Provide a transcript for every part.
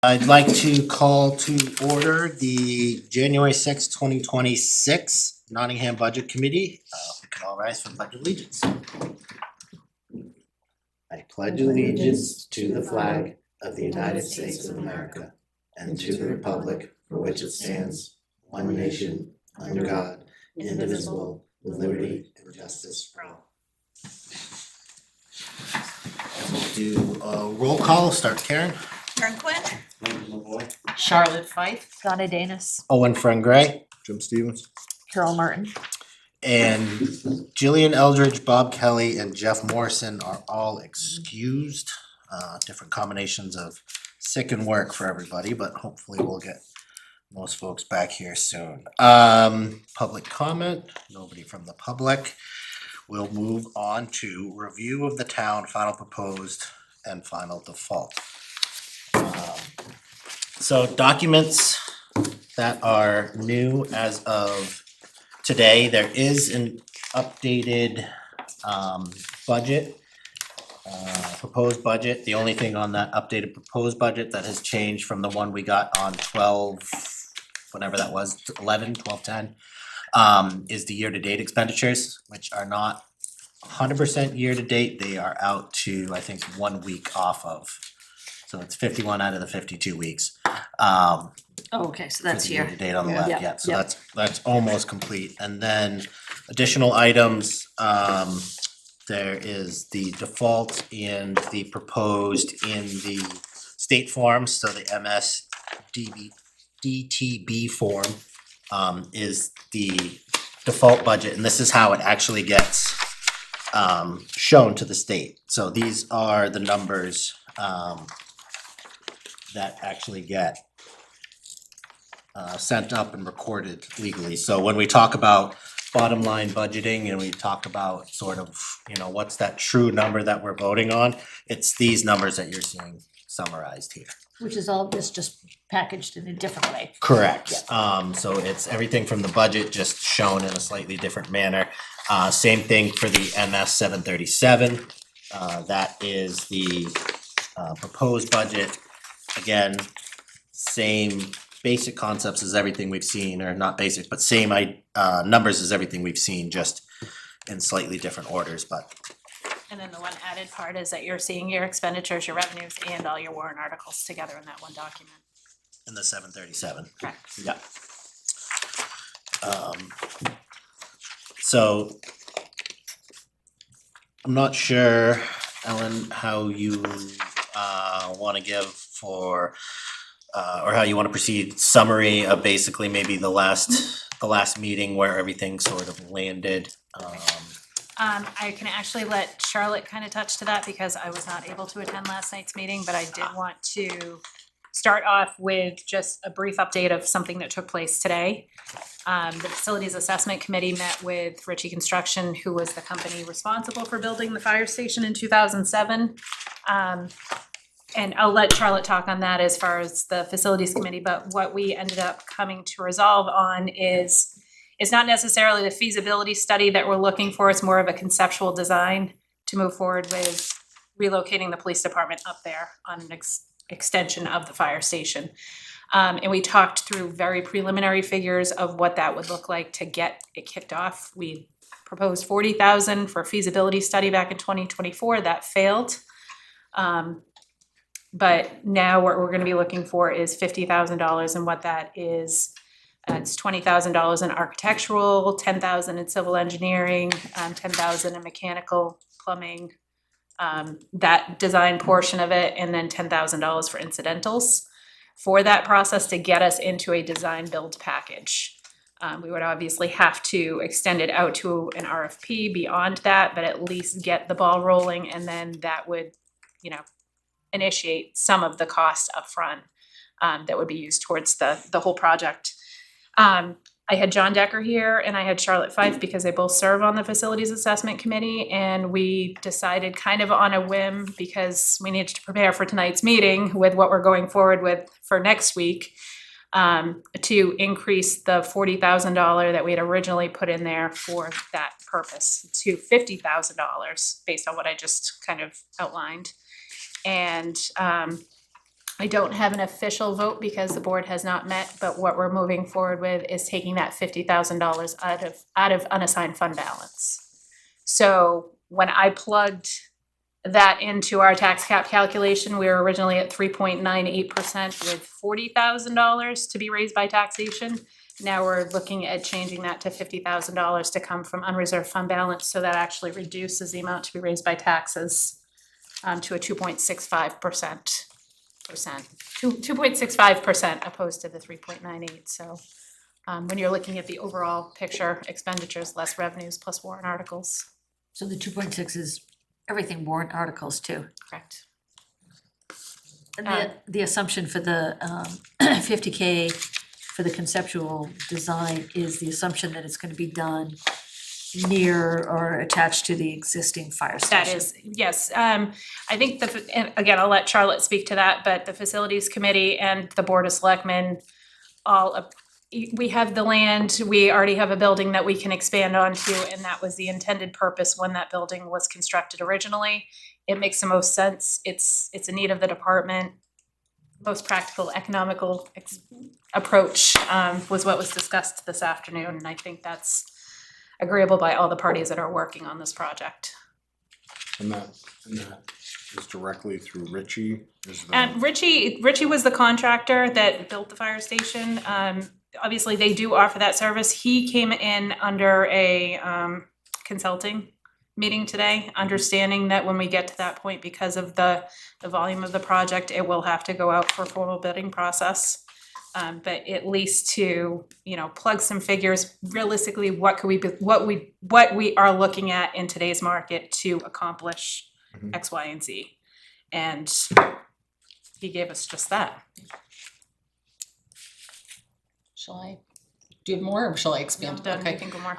I'd like to call to order the January 2026 Nottingham Budget Committee. We can all rise for the Pledge of Allegiance. I pledge allegiance to the flag of the United States of America and to the republic for which it stands, one nation, under God, indivisible, with liberty and justice for all. And we'll do a roll call. Start Karen. Karen Quinn. Charlotte Fife. Donna Danis. Owen Friend Gray. Jim Stevens. Carol Martin. And Jillian Eldridge, Bob Kelly, and Jeff Morrison are all excused. Different combinations of sick and work for everybody, but hopefully we'll get most folks back here soon. Public comment, nobody from the public. We'll move on to review of the town, final proposed and final default. So documents that are new as of today, there is an updated budget, proposed budget. The only thing on that updated proposed budget that has changed from the one we got on 12, whatever that was, 12/10, is the year-to-date expenditures, which are not 100% year-to-date. They are out to, I think, 1 week off of. So it's 51 out of the 52 weeks. Oh, okay, so that's For the here. year-to-date on the Yeah. left, yeah, so Yeah. that's almost complete. And then additional items, there is the default and the proposed in the state forms, so the DTB form is the default budget, and this is how it actually gets shown to the state. So these are the numbers that actually get sent up and recorded legally. So when we talk about bottom line budgeting and we talk about sort of, you know, what's that true number that we're voting on, it's these numbers that you're seeing summarized here. Which is all this just packaged in a different way. Correct. So it's everything from the budget just shown in a slightly different manner. Same thing for the MS 737. That is the proposed budget. Again, same basic concepts as everything we've seen, or not basic, but same numbers as everything we've seen, just in slightly different orders, but And then the one added part is that you're seeing your expenditures, your revenues, and all your warrant articles together in that one document. in the 737. Correct. Yeah. So I'm not sure, Ellen, how you wanna give for or how you wanna proceed, summary of basically maybe the last meeting where everything sort of landed. I can actually let Charlotte kind of touch to that because I was not able to attend last night's meeting, but I did want to start off with just a brief update of something that took place today. The Facilities Assessment Committee met with Ritchie Construction, who was the company responsible for building the fire station in 2007. And I'll let Charlotte talk on that as far as the Facilities Committee, but what we ended up coming to resolve on is it's not necessarily the feasibility study that we're looking for, it's more of a conceptual design to move forward with relocating the police department up there on an extension of the fire station. And we talked through very preliminary figures of what that would look like to get it kicked off. We proposed 40,000 for a feasibility study back in 2024, that failed. But now what we're gonna be looking for is $50,000, and what that is, it's $20,000 in architectural, 10,000 in civil engineering, 10,000 in mechanical, plumbing, that design portion of it, and then $10,000 for incidentals for that process to get us into a design build package. We would obviously have to extend it out to an RFP beyond that, but at least get the ball rolling, and then that would, you know, initiate some of the costs upfront that would be used towards the whole project. I had John Decker here and I had Charlotte Fife because they both serve on the Facilities Assessment Committee, and we decided kind of on a whim, because we needed to prepare for tonight's meeting with what we're going forward with for next week, to increase the $40,000 that we had originally put in there for that purpose to $50,000 based on what I just kind of outlined. And I don't have an official vote because the board has not met, but what we're moving forward with is taking that $50,000 out of unassigned fund balance. So when I plugged that into our tax cap calculation, we were originally at 3.98% with $40,000 to be raised by taxation. Now we're looking at changing that to $50,000 to come from unreserved fund balance, so that actually reduces the amount to be raised by taxes to a 2.65%. 2.65% opposed to the 3.98. So when you're looking at the overall picture, expenditures less revenues plus warrant articles. So the 2.6 is everything warrant articles too. Correct. And the assumption for the 50K for the conceptual design is the assumption that it's gonna be done near or attached to the existing fire station. That is, yes. I think and again, I'll let Charlotte speak to that, but the facilities committee and the board of selectmen we have the land, we already have a building that we can expand onto, and that was the intended purpose when that building was constructed originally. It makes the most sense. It's a need of the department. Most practical, economical approach was what was discussed this afternoon, and I think that's agreeable by all the parties that are working on this project. And that is directly through Richie, is the. And Richie was the contractor that built the fire station. Obviously, they do offer that service. He came in under a consulting meeting today, understanding that when we get to that point, because of the volume of the project, it will have to go out for a formal bidding process. But at least to, plug some figures, realistically, what we are looking at in today's market to accomplish X, Y, and Z. And he gave us just that. Shall I do more or shall I expand? Done, Okay. you can go more.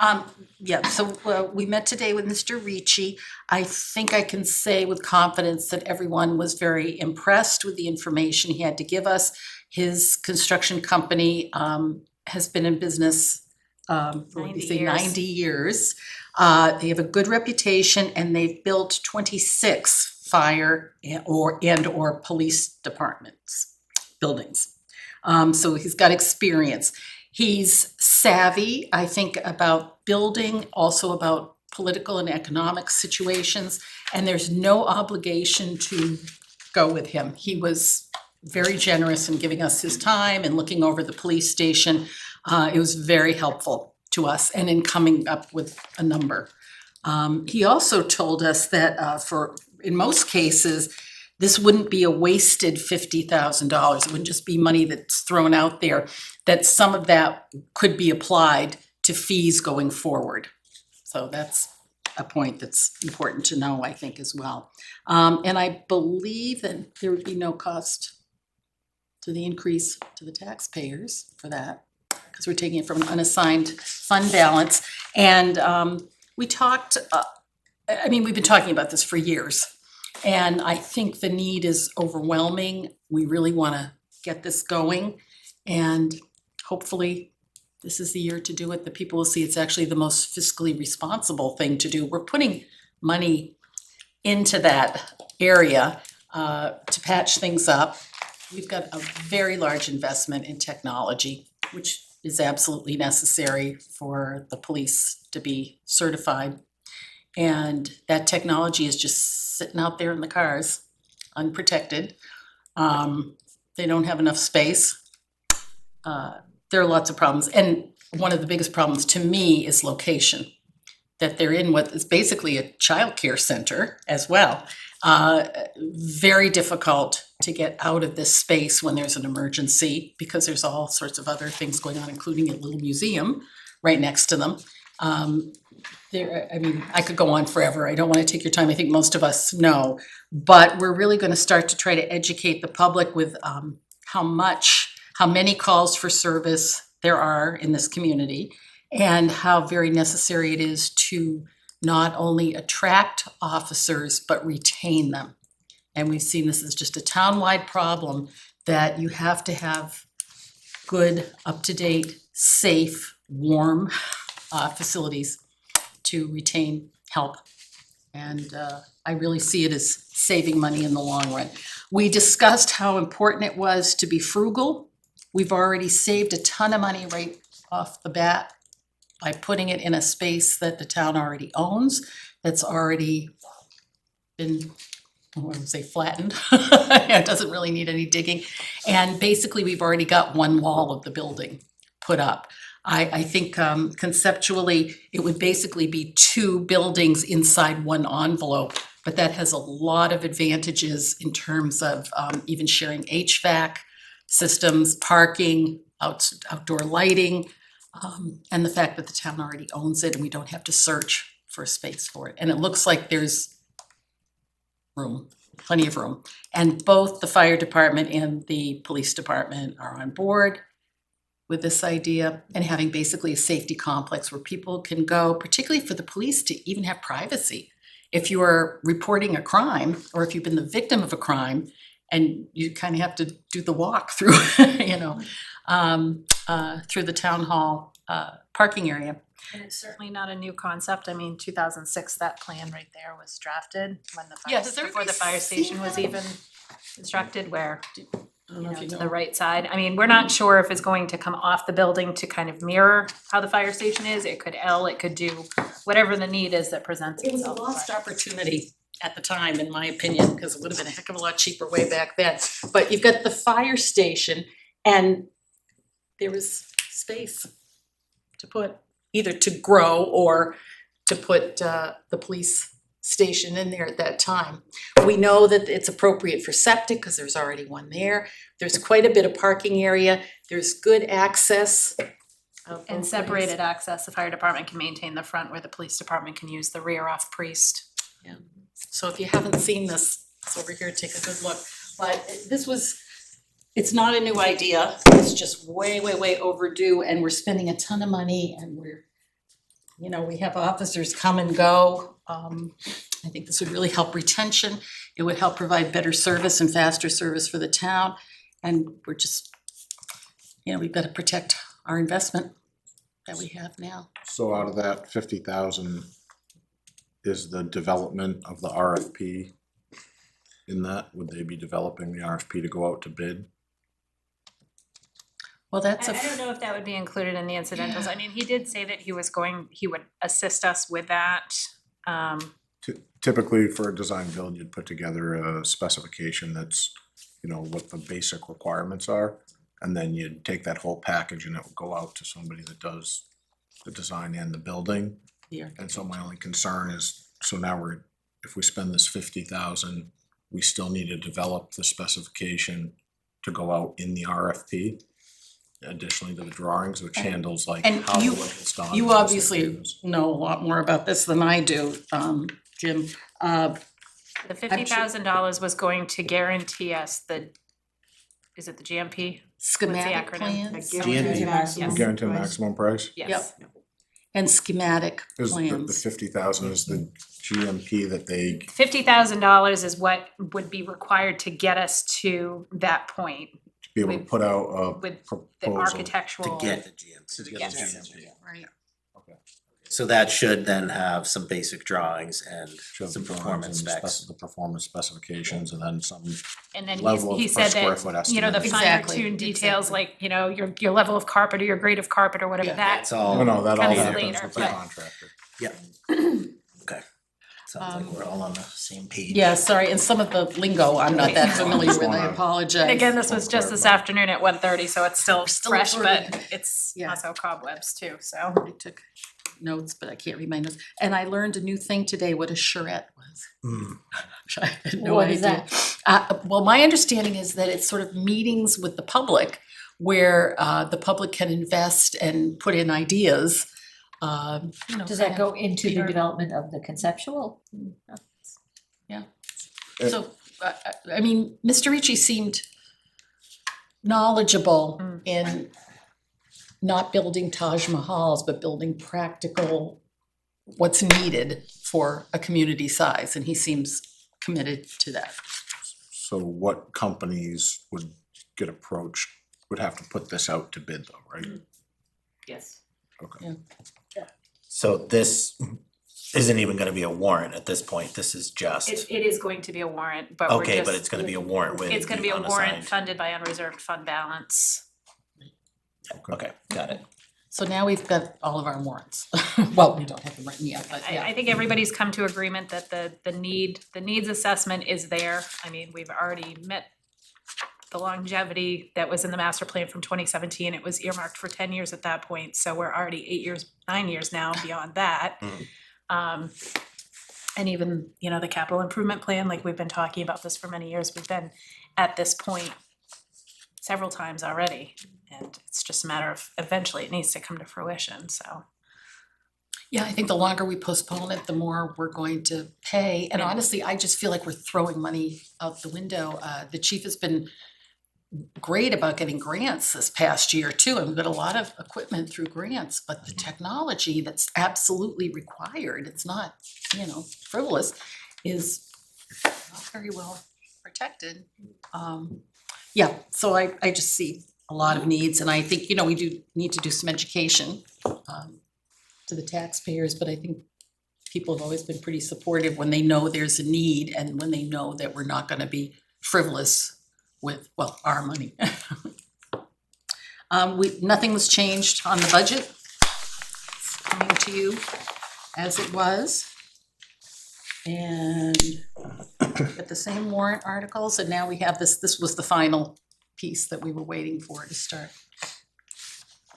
Yeah, so we met today with Mr. Ricci. I think I can say with confidence that everyone was very impressed with the information he had to give us. His construction company has been in business, 90 years. 90 years. They have a good reputation and they've built 26 fire or police departments, buildings. So he's got experience. He's savvy, I think, about building, also about political and economic situations, and there's no obligation to go with him. He was very generous in giving us his time and looking over the police station. It was very helpful to us and in coming up with a number. He also told us that in most cases, this wouldn't be a wasted $50,000. It wouldn't just be money that's thrown out there, that some of that could be applied to fees going forward. So that's a point that's important to know, I think, as well. And I believe that there would be no cost to the increase to the taxpayers for that, because we're taking it from an unassigned fund balance. And we talked, we've been talking about this for years. And I think the need is overwhelming. We really want to get this going. And hopefully this is the year to do it. The people will see it's actually the most fiscally responsible thing to do. We're putting money into that area to patch things up. We've got a very large investment in technology, which is absolutely necessary for the police to be certified. And that technology is just sitting out there in the cars, unprotected. They don't have enough space. There are lots of problems. And one of the biggest problems to me is location. That they're in what is basically a childcare center as well. Very difficult to get out of this space when there's an emergency, because there's all sorts of other things going on, including a little museum right next to them. I could go on forever. I don't want to take your time. I think most of us know, but we're really going to start to try to educate the public with how many calls for service there are in this community, and how very necessary it is to not only attract officers, but retain them. And we've seen this as just a townwide problem, that you have to have good, up-to-date, safe, warm facilities to retain help. And I really see it as saving money in the long run. We discussed how important it was to be frugal. We've already saved a ton of money right off the bat by putting it in a space that the town already owns, that's already been, I wouldn't say flattened. It doesn't really need any digging. And basically, we've already got one wall of the building put up. I think conceptually, it would basically be two buildings inside one envelope, but that has a lot of advantages in terms of even sharing HVAC systems, parking, outdoor lighting, and the fact that the town already owns it and we don't have to search for a space for it. And it looks like there's room, plenty of room. And both the fire department and the police department are on board with this idea, and having basically a safety complex where people can go, particularly for the police, to even have privacy. If you are reporting a crime, or if you've been the victim of a crime, and you kind of have to do the walk through, you know, through the town hall parking area. And it's certainly not a new concept. I mean, 2006, that plan right there was drafted when the Yeah, fire, does before everybody the fire see station was that? even constructed, where, I don't know if you to know. the right side. I mean, we're not sure if it's going to come off the building to kind of mirror how the fire station is. It could it could do whatever the need is that presents It was a itself. lost opportunity at the time, in my opinion, because it would have been a heck of a lot cheaper way back then. But you've got the fire station, and there was space to put, either to grow or to put the police station in there at that time. We know that it's appropriate for septic, because there's already one there. There's quite a bit of parking area. There's good access. out And both separated ways. access, the fire department can maintain the front where the police department can use the rear off Priest. So if you haven't seen this, it's over here, take a good look. But this was, it's not a new idea, it's just way, way, way overdue, and we're spending a ton of money, and we're, you know, we have officers come and go. I think this would really help retention, it would help provide better service and faster service for the town, and we're just, you know, we've got to protect our investment that we have now. So out of that 50,000, is the development of the RFP in that? Would they be developing the RFP to go out to bid? Well, that's I a. don't know if that would be included in the incidentals. I mean, he did say that he would assist us with that. Typically, for a design build, you'd put together a specification that's, you know, what the basic requirements are. And then you'd take that whole package and it would go out to somebody that does the design and the building. Yeah. And so my only concern is, so now if we spend this 50,000, we still need to develop the specification to go out in the RFP. Additionally to the drawings, which handles like And how the you- work is done. You those obviously things. know a lot more about this than I do, Jim. The $50,000 was going to guarantee us is it the GMP? Schematic acronym? plans GMP. Yes. Guarantee the maximum price? Yes. and schematic Is the plans. 50,000 is the GMP that they, $50,000 is what would be required to get us to that point be able to With- put out a with the proposal? architectural. To get the GMC. To get the Yes. GMP. Right. So that should then have some basic drawings and Show the some drawings performance and specs. the performance specifications, and then some And then level he of said per square that, foot you know, the estimate. finer Exactly, tuned details, exactly. like, you know, your level of carpet or your grade of carpet or whatever, Yeah. that. That's all. No, no, that all Comes happens later, with the but- contractor. Okay. Sounds like we're all on the same page. Yeah, sorry, and some of the lingo I'm not that familiar with, I Wanna- apologize. And again, this was just this afternoon at 1:30, so it's still Still fresh, absorbing. but it's Yeah. also cobwebs too, so. I took notes, but I can't read my notes. And I learned a new thing today, what a charrette was. Hmm. I had no What is idea. Well, my understanding is that it's sort of meetings with the public where the public can invest and put in ideas. You know, Does that kind go of into the Peter- development of the conceptual? So, I mean, Mr. Ricci seemed knowledgeable Mm. in not building Taj Mahals, but building practical, what's needed for a community size, and he seems committed to that. So what companies would get approached, would have to put this out to bid though, right? Yes. Okay. So this isn't even gonna be a warrant at this point, this is just, It is going to be a warrant, but we're okay, but just- it's gonna be a warrant with It's gonna the be a warrant unassigned. funded by unreserved fund balance. Okay, got it. So now we've got all of our warrants. Well, we don't have them written yet, but I yeah. think everybody's come to agreement that the needs assessment is there. I mean, we've already met the longevity that was in the master plan from 2017. It was earmarked for 10 years at that point, so we're already 9 years now beyond that. And even, you know, the capital improvement plan, like we've been talking about this for many years, we've been at this point several times already. And it's just a matter of eventually it needs to come to fruition, so. Yeah, I think the longer we postpone it, the more we're going to pay. And honestly, I just feel like we're throwing money out the window. The chief has been great about getting grants this past year too, and we've got a lot of equipment through grants, but the technology that's absolutely required, it's not, you know, frivolous, is not very well protected. Yeah, so I just see a lot of needs, and I think, you know, we do need to do some education to the taxpayers, but I think people have always been pretty supportive when they know there's a need and when they know that we're not gonna be frivolous with, well, our money. Nothing was changed on the budget. It's coming to you as it was. And with the same warrant articles, and now we have this was the final piece that we were waiting for to start.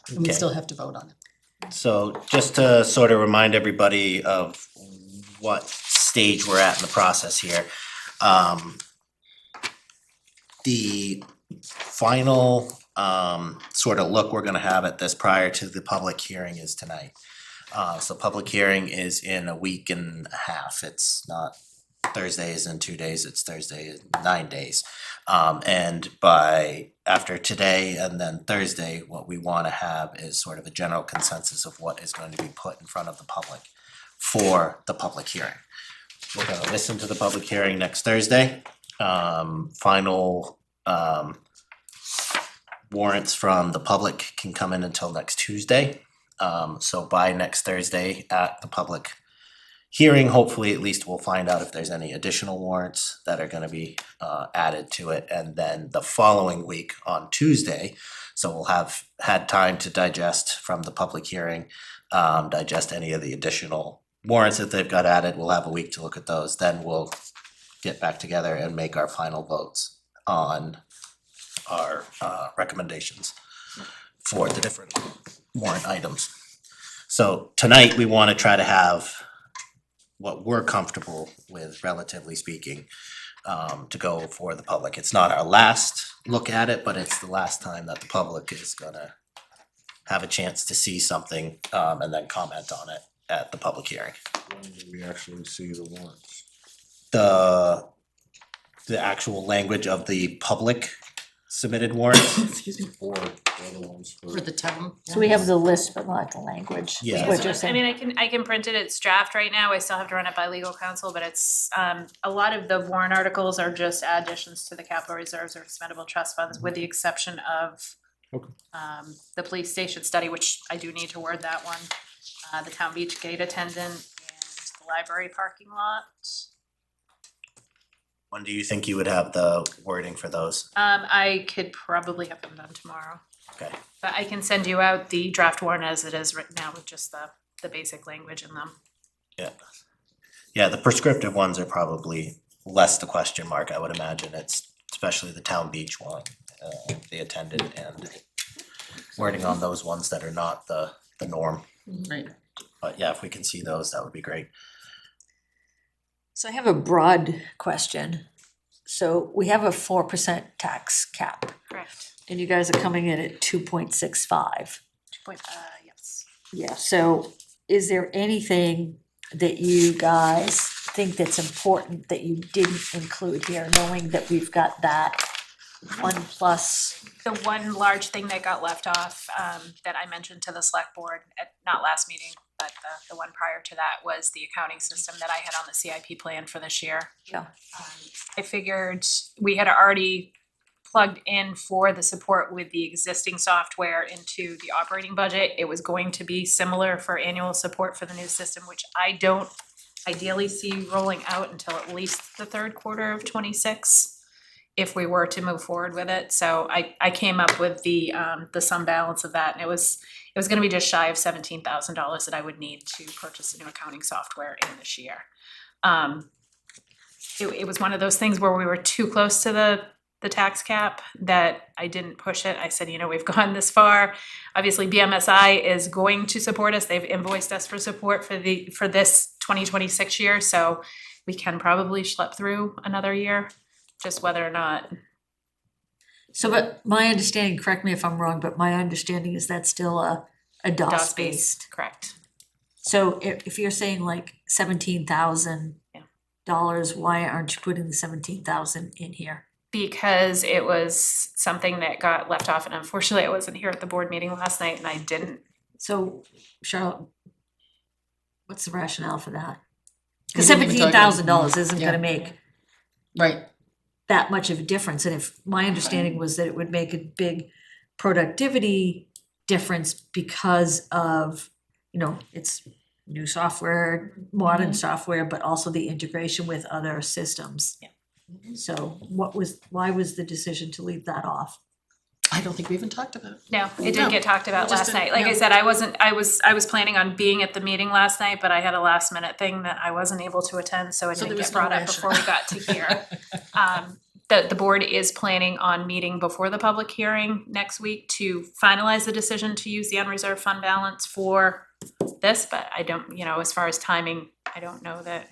And we Okay. still have to vote on it. So just to sort of remind everybody of what stage we're at in the process here. The final sort of look we're gonna have at this prior to the public hearing is tonight. So public hearing is in a week and a half. It's not Thursdays and 2 days, it's Thursday and 9 days. And by after today and then Thursday, what we wanna have is sort of a general consensus of what is going to be put in front of the public for the public hearing. We're gonna listen to the public hearing next Thursday. Final warrants from the public can come in until next Tuesday. So by next Thursday at the public hearing, hopefully at least we'll find out if there's any additional warrants that are gonna be added to it. And then the following week on Tuesday, so we'll have had time to digest from the public hearing, digest any of the additional warrants that they've got added. We'll have a week to look at those, then we'll get back together and make our final votes on our recommendations for the different warrant items. So tonight, we wanna try to have what we're comfortable with, relatively speaking, to go for the public. It's not our last look at it, but it's the last time that the public is gonna have a chance to see something, and then comment on it at the public hearing. When do we actually see the warrants? The actual language of the public submitted warrants. Excuse me. Or the other ones For the town. So we have the list, but not the language, is Yeah. what you're I saying. mean, I can print it, it's draft right now, I still have to run it by legal counsel, but it's, a lot of the warrant articles are just additions to the capital reserves or expendable trust funds, with the exception of Okay. the police station study, which I do need to word that one, the town beach gate attendant, and the library parking lot. When do you think you would have the wording for those? I could probably have them done tomorrow, Okay, but I can send you out the draft warrant as it is written now with just the basic language in them. yeah. Yeah, the prescriptive ones are probably less the question mark, I would imagine. It's especially the town beach one, the attendant and wording on those ones that are not the norm. Right. But yeah, if we can see those, that would be great. So I have a broad question. So we have a 4% tax cap, Correct. and you guys are coming in at 2.65. Yes. Yeah, so is there anything that you guys think that's important that you didn't include here, knowing that we've got that 1+? The one large thing that got left off, that I mentioned to the select board at, not last meeting, but the one prior to that, was the accounting system that I had on the CIP plan for this year. Yeah. I figured we had already plugged in for the support with the existing software into the operating budget. It was going to be similar for annual support for the new system, which I don't ideally see rolling out until at least the third quarter of '26 if we were to move forward with it. So I came up with the sum balance of that, and it was gonna be just shy of $17,000 that I would need to purchase a new accounting software in this year. It was one of those things where we were too close to the tax cap that I didn't push it. I said, we've gone this far. Obviously, BMSI is going to support us. They've invoiced us for support for this 2026 year, so we can probably schlep through another year, just whether or not. So, but my understanding, correct me if I'm wrong, but my understanding is that's still a DOS DOS-based, based. correct. So if you're saying like $17,000, why aren't you putting the 17,000 in here? Because it was something that got left off, and unfortunately I wasn't here at the board meeting last night and I didn't. So Charlotte, what's the rationale for that? We Cause didn't even talk about- $17,000 isn't Yeah. gonna make Right, that much of a difference, and if my understanding was that it would make a big productivity difference because of, it's new software, modern software, but also the integration with other systems. Yeah. So why was the decision to leave that off? I don't think we even talked about it. No, it No, didn't get talked about we just last night. didn't, Like I yeah. said, I was planning on being at the meeting last night, but I had a last minute thing that I wasn't able to attend, so it So didn't there get was no brought up ration. before we got to here. The board is planning on meeting before the public hearing next week to finalize the decision to use the unreserved fund balance for this, but I don't, as far as timing, I don't know that.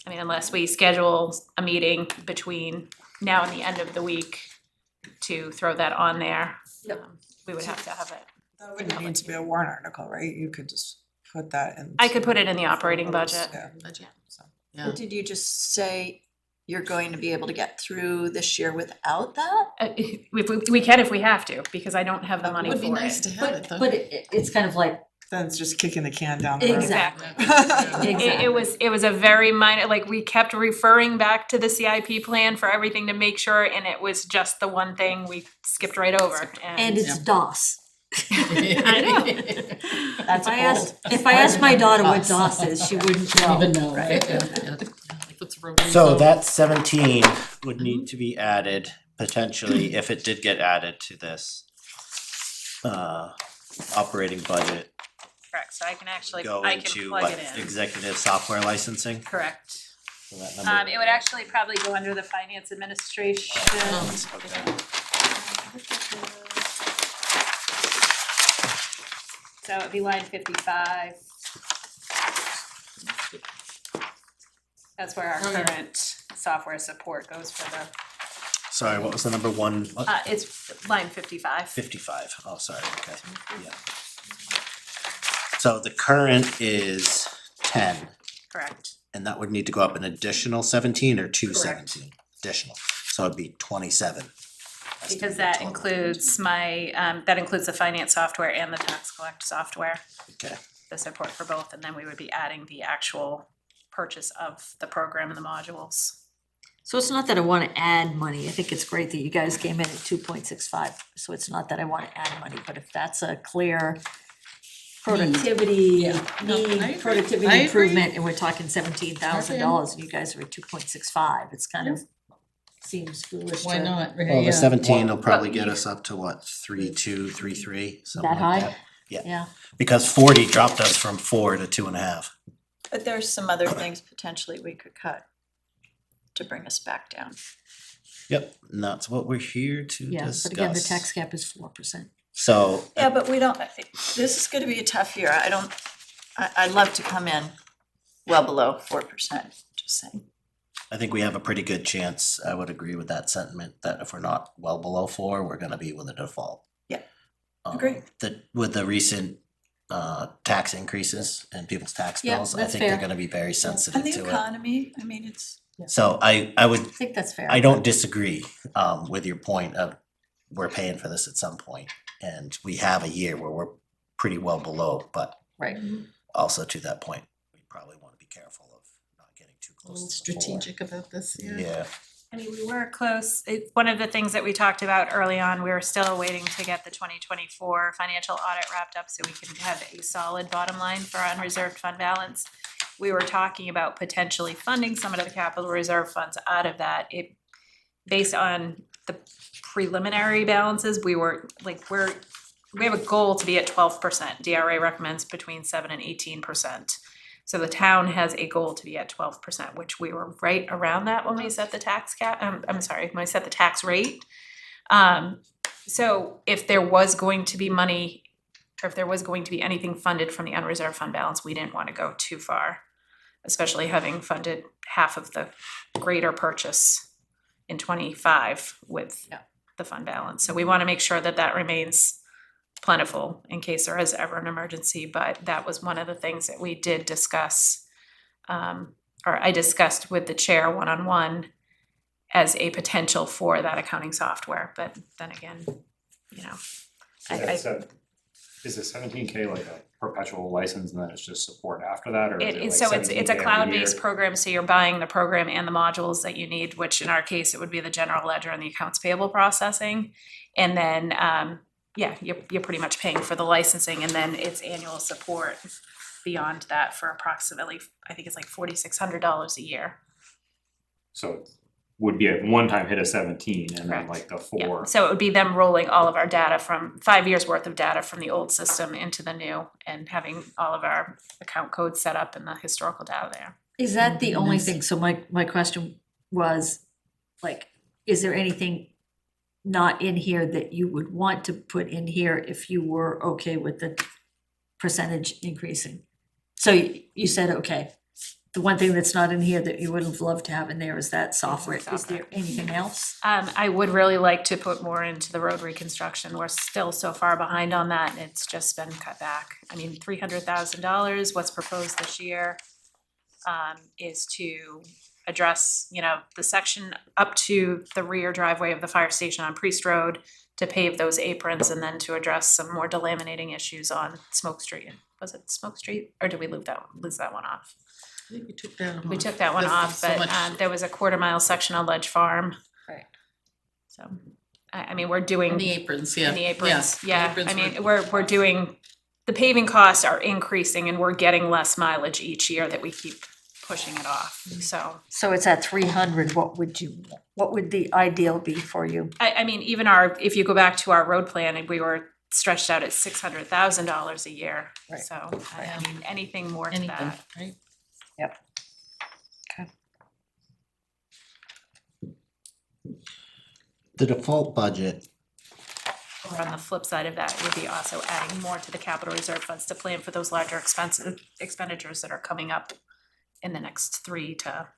I mean, unless we schedule a meeting between now and the end of the week to throw that on there. Yep. We would have to have it. That wouldn't need to be a warrant article, right? You could just put that in. I could put it in the operating budget. Yeah. Budget, so, yeah. But did you just say you're going to be able to get through this year without that? We can if we have to, because I don't have the money for Would be nice it. to have it though. But it's kind of like, Then it's just kicking the can down the road. exactly, It was a very minor, like, we kept referring back to the CIP plan for everything to make sure, and it was just the one thing we skipped right over, and it's DOS. I know. If I asked my daughter what DOS is, she wouldn't know. Even know, right? Yeah, yeah. Like, what's the road name So called? that 17 would need to be added potentially if it did get added to this operating budget, Correct, so I can actually, go I can into plug what, it in. executive software licensing? Correct. So that number- It would actually probably go under the finance administration. Okay. So it'd be line 55. That's where our current software support goes for the, Sorry, what was the number one? What? it's line 55. 55. Oh, sorry, okay, yeah. So the current is 10, Correct. and that would need to go up an additional 17 or two Correct. 17 additional, so it'd be 27. Because estimated that total. includes that includes the finance software and the tax collect software, Okay, the support for both, and then we would be adding the actual purchase of the program and the modules. So it's not that I wanna add money, I think it's great that you guys came in at 2.65, so it's not that I wanna add money, but if that's a clear productivity, Yeah. No, I agree. I productivity agree. improvement, and we're talking $17,000, and you guys are at 2.65, it's kind of seems foolish to. Why not? Right, well, yeah. the 17 will probably Well, get you- us up to what, 3.2, 3.3, something That like high? that. Yeah. Yeah, Because 40 dropped us from 4 to 2.5. But there's some other things potentially we could cut to bring us back down. Yep, and that's what we're here to yeah, discuss. but again, the tax cap is 4%. So, Yeah, but we don't, this is gonna be a tough year. I'd love to come in well below 4%, just saying. I think we have a pretty good chance, I would agree with that sentiment, that if we're not well below 4, we're gonna be with a default. Yeah. Um, Agree. With the recent tax increases and people's tax Yeah, bills, I that's think they're fair. gonna be very sensitive And to the it. economy, I mean, it's, So I would, I think that's fair. I don't disagree with your point of we're paying for this at some point, and we have a year where we're pretty well below, but Right. also to that point, we probably wanna be careful of not getting too A close little to the 4. strategic about this, yeah. Yeah, I mean, we were close. One of the things that we talked about early on, we were still waiting to get the 2024 financial audit wrapped up so we can have a solid bottom line for our unreserved fund balance. We were talking about potentially funding some of the capital reserve funds out of that. Based on the preliminary balances, we have a goal to be at 12%. DRA recommends between 7 and 18%. So the town has a goal to be at 12%, which we were right around that when we set the tax cap, when we set the tax rate. So if there was going to be money, or if there was going to be anything funded from the unreserved fund balance, we didn't want to go too far, especially having funded half of the greater purchase in 25 with the fund balance. So we want to make sure that that remains plentiful in case there is ever an emergency, but that was one of the things that we did discuss, or I discussed with the chair one-on-one as a potential for that accounting software, but then again, you know, Is the 17K like a perpetual license and then it's just support after that, or is it like so it's 17K a every cloud-based year? program, so you're buying the program and the modules that you need, which in our case, it would be the general ledger and the accounts payable processing. And then, you're pretty much paying for the licensing, and then it's annual support beyond that for approximately, I think it's like $4,600 a year. So it would be a one-time hit of 17 and then Correct. like the Yeah, 4. so it would be them rolling all of our data from 5 years worth of data from the old system into the new, and having all of our account codes set up and the historical data there. Is that the only Goodness. thing, so my question was, like, is there anything not in here that you would want to put in here if you were okay with the percentage increasing? So you said, okay, the one thing that's not in here that you would have loved to have in there is that software. Is there anything else? I would really like to put more into the road reconstruction. We're still so far behind on that, and it's just been cut back. I mean, $300,000, what's proposed this year, is to address, the section up to the rear driveway of the fire station on Priest Road, to pave those aprons, and then to address some more delaminating issues on Smoke Street. Was it Smoke Street, or did we lose that one off? I think we took that one We off. took that one There's off, so but much- there was a quarter-mile section on Ledge Farm. Right. So, I mean, we're doing. And the aprons, yeah. And the aprons, the yeah, aprons I mean, were- we're doing, the paving costs are increasing, and we're getting less mileage each year that we keep pushing it off, so. So it's at 300, what would the ideal be for you? I mean, even if you go back to our road plan, we were stretched out at $600,000 a year. Right. So, I mean, anything more to Anything, that. right? The default budget, Or on the flip side of that, would be also adding more to the capital reserve funds to plan for those larger expenditures that are coming up in the next 3 to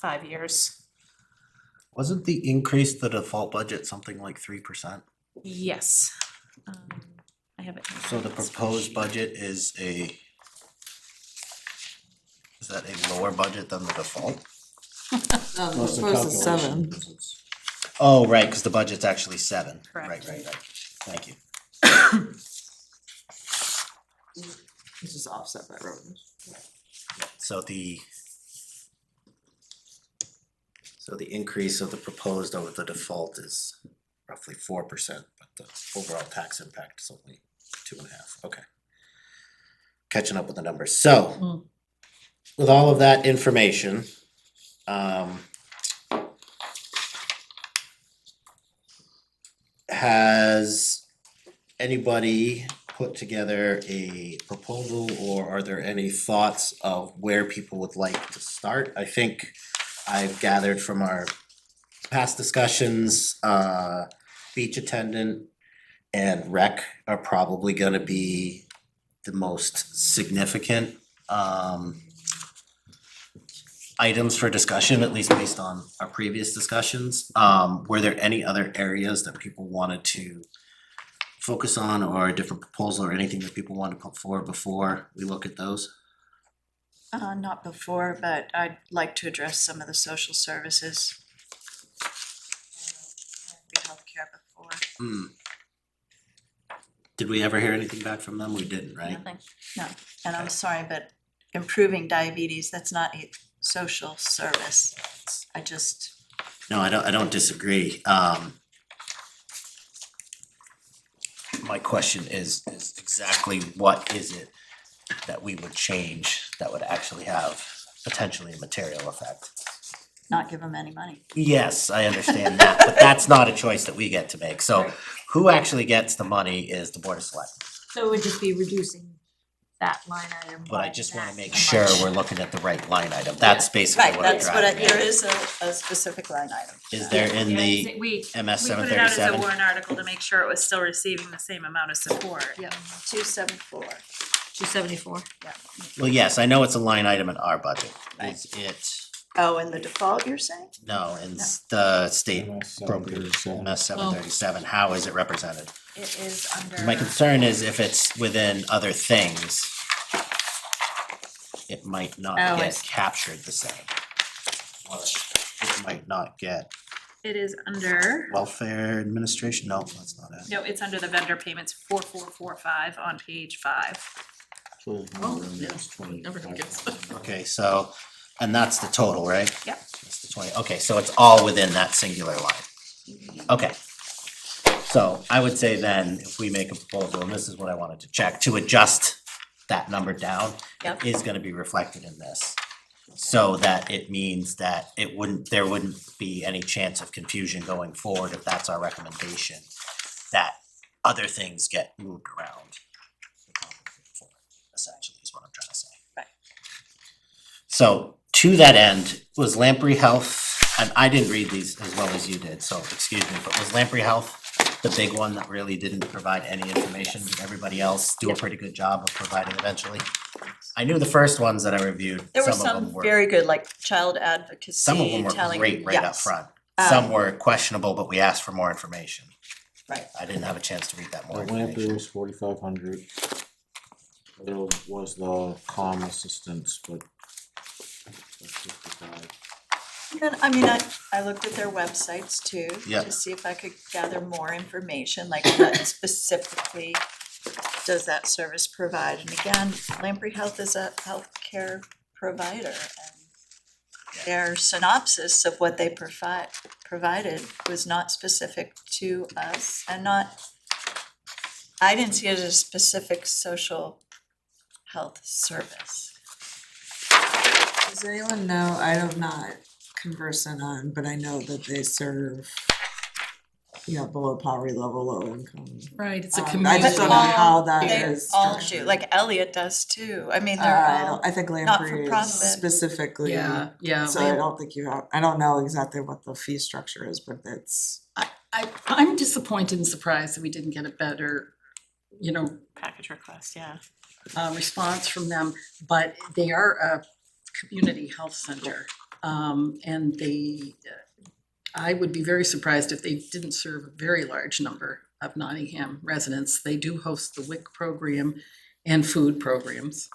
5 years. wasn't the increase to the default budget something like 3%? Yes. I have it. So the proposed budget is that a lower budget than the default? No, Most of the supposed to seven. calculation, 'cause it's- Oh, right, because the budget's actually 7. Correct. Right. Thank you. This is offset by road. So the increase of the proposed over the default is roughly 4%, but the overall tax impact is only 2.5, okay. Catching up with the numbers, so with all of that information, has anybody put together a proposal, or are there any thoughts of where people would like to start? I think I've gathered from our past discussions, beach attendant and rec are probably gonna be the most significant items for discussion, at least based on our previous discussions. Were there any other areas that people wanted to focus on, or a different proposal, or anything that people want to put forward before we look at those? Not before, but I'd like to address some of the social services. Healthcare before. Did we ever hear anything back from them? We didn't, right? Nothing, no, and I'm sorry, but improving diabetes, that's not a social service. I just No, I don't disagree. My question is exactly what is it that we would change that would actually have potentially a material effect? Not give them any money. Yes, I understand that, but that's not a choice that we get to make. So Right. who actually gets the money is the Board of Selectmen. So it would just be reducing that line item. But I by just wanna that make much. sure we're looking at the right line item. That's basically Right, what I'm that's what, driving there at. is a specific line item. Is there in the We MS we seven put it out as a thirty-seven? warrant article to make sure it was still receiving the same amount of support. Yeah, 274. 274. Well, yes, I know it's a line item in our budget. Is it, Oh, and the default, you're saying? no, in the state MS appropriate, 737. MS seven thirty-seven, how is it represented? It is under. My concern is if it's within other things, it might not Oh, I get see. captured the same. Or it might not get It is under, welfare administration, no, that's not it. no, it's under the vendor payments 4445 on page 5. Oh, yes, never forgets. Okay, so, and that's the total, right? Yep. That's the 20, okay, so it's all within that singular line. Okay. So I would say then, if we make a proposal, and this is what I wanted to check, to adjust that number down, Yep. it is gonna be reflected in this. So that it means that there wouldn't be any chance of confusion going forward if that's our recommendation, that other things get moved around. Essentially is what I'm trying to say. Right. So to that end, was Lamprey Health, and I didn't read these as well as you did, so excuse me, but was Lamprey Health the big one that really didn't provide any information? Did everybody else do a pretty good job of providing eventually? I knew the first ones that I reviewed, There were some of them some were, very good, like child advocacy, some of them were telling, great right up yes. front. Um, Some were questionable, but we asked for more information. Right. I didn't have a chance to read that more The Lamprey information. was 4,500. There was the comm assistance, but that's 55. And I mean, I looked at their websites too, Yeah. to see if I could gather more information, like what specifically does that service provide? And again, Lamprey Health is a healthcare provider, and their synopsis of what they provided was not specific to us and not, I didn't see it as a specific social health service. Does anyone know, I'm not conversant on, but I know that they serve, below poverty level, low income. Right, it's a I community. just don't know how that They is all do, structured. like Elliot does too, I mean, they're all, I think Lamprey is not-for-profit. specifically. Yeah, So I don't think you have, I don't know exactly what the fee structure is, but it's, I'm disappointed and surprised that we didn't get a better, Package request, yeah. response from them, but they are a community health center. And they, I would be very surprised if they didn't serve a very large number of Nottingham residents. They do host the WIC program and food programs.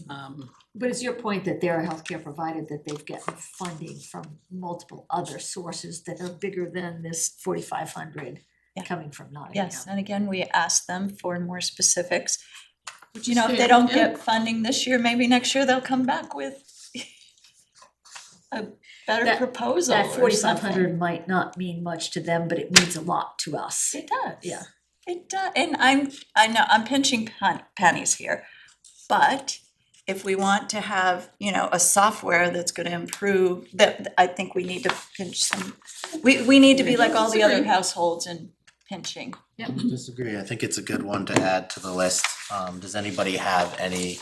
But it's your point that they're a healthcare provider, that they've gotten funding from multiple other sources that are bigger than this 4,500 Yeah. coming from Nottingham. yes, and again, we asked them for more specifics. Which You is know, if they fair, don't yeah. get funding this year, maybe next year they'll come back with a better That- proposal That or 4,500 something. might not mean much to them, but it means a lot to us. It does. Yeah. It does, and I know, I'm pinching pennies here, but if we want to have, a software that's gonna improve, that, I think we need to pinch some, we need to be like all the other Disagree. households and pinching. Disagree, I think it's a good one to add to the list. Does anybody have any,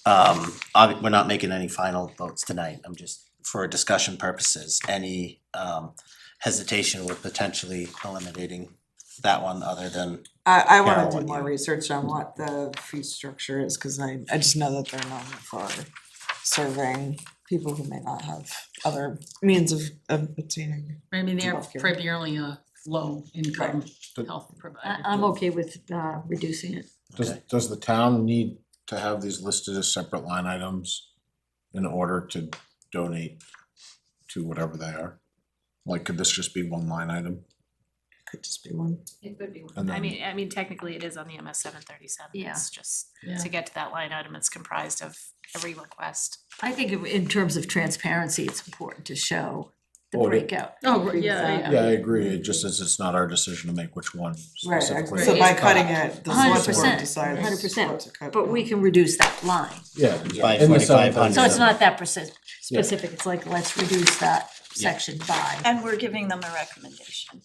we're not making any final votes tonight, I'm just, for discussion purposes, any hesitation with potentially eliminating that one other than, I wanna Carol, do what more you- research on what the fee structure is, cause I just know that they're known for serving people who may not have other means of obtaining. I mean, they're Healthcare. primarily a low income health provider. I'm okay with reducing it. Okay. Does the town need to have these listed as separate line items in order to donate to whatever they are? Like, could this just be one line item? Could just be one. It could be. And I then- mean, technically it is on the MS 737. Yeah. It's just, Yeah. to get to that line item, it's comprised of every request. I think in terms of transparency, it's important to show the Oh, it- breakout. Oh, right, yeah. Yeah, I agree, it just is, it's not our decision to make which one Right, specifically. so by It's cutting it, the select board 100%, decides 100%, what to cut. But we can reduce that line. Yeah. By in the 4,500. So it's 7,000. not that specific, it's like, let's reduce that section by. And we're giving them a recommendation.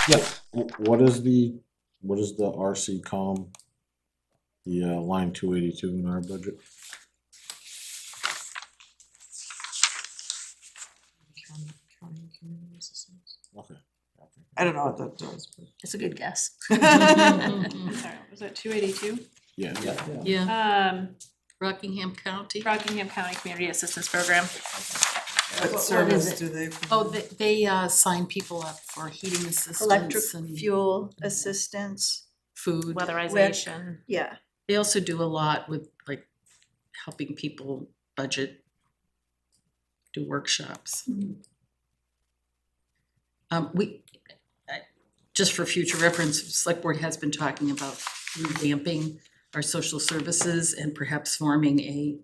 Yeah, what is the RC com, the line 282 in our budget? County community assistance. Okay. I don't know what that does, but. It's a good guess. I'm sorry, was it 282? Yeah. Yeah, Rockingham County. Rockingham County Community Assistance Program. What is service it? do they? Oh, they sign people up for heating assistance Electric and fuel assistance, food. Weatherization. yeah. They also do a lot with like helping people budget, do workshops. Just for future reference, Select Board has been talking about revamping our social services and perhaps forming a,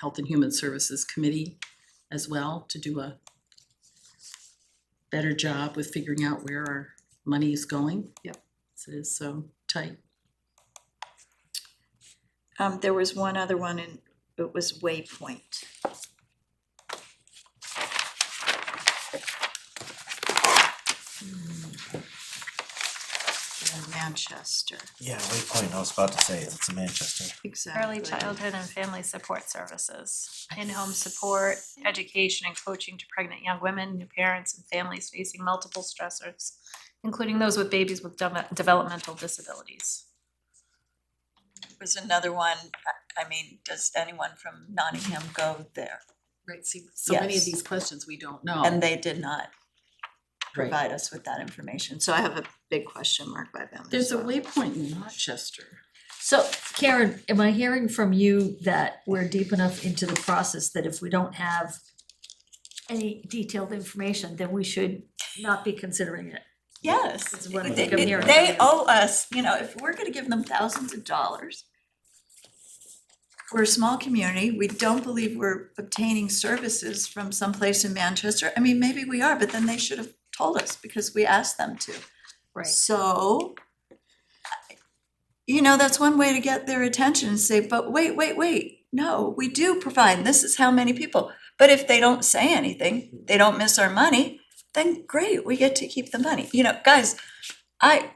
Health and Human Services Committee as well to do a better job with figuring out where our money is going. Yep. It is so tight. There was one other one and it was Waypoint. In Manchester, Yeah, Waypoint, I was about to say, it's in Manchester. exactly. Early childhood and family support services, in-home support, education and coaching to pregnant young women, new parents and families facing multiple stressors, including those with babies with developmental disabilities. Was another one, I mean, does anyone from Nottingham go there? Right, see, so many of Yes. these questions we don't know. And they did not Right. provide us with that information, so I have a big question mark by them as There's a well. waypoint in Rochester. So Karen, am I hearing from you that we're deep enough into the process that if we don't have any detailed information, then we should not be considering it? Yes, That's what I they, think I'm hearing they from you. owe us, if we're gonna give them thousands of dollars. We're a small community, we don't believe we're obtaining services from someplace in Manchester, I mean, maybe we are, but then they should have told us because we asked them to. Right. So, that's one way to get their attention and say, but wait, no, we do provide, this is how many people. But if they don't say anything, they don't miss our money, then great, we get to keep the money. Guys, I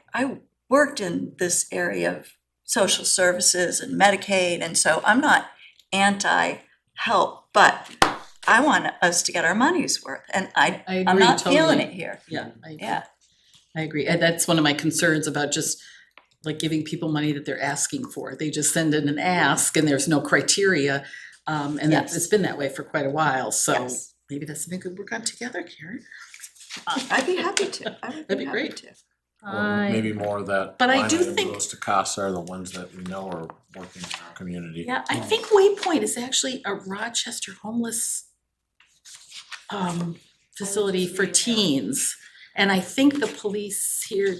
worked in this area of social services and Medicaid, and so I'm not anti-help, but I want us to get our money's worth, and I'm agree not feeling totally. it here. Yeah, I agree. Yeah. I agree, and that's one of my concerns about just like giving people money that they're asking for. They just send in an ask and there's no criteria. And Yes. it's been that way for quite a while, so Yes. maybe that's something we could work on together, Karen. I'd be happy to, I would That'd be be happy great. to. Or maybe more of that. But I line do item think- goes to CASA are the ones that we know are working in our community. Yeah, I think Waypoint is actually a Rochester homeless facility for teens. And I think the police here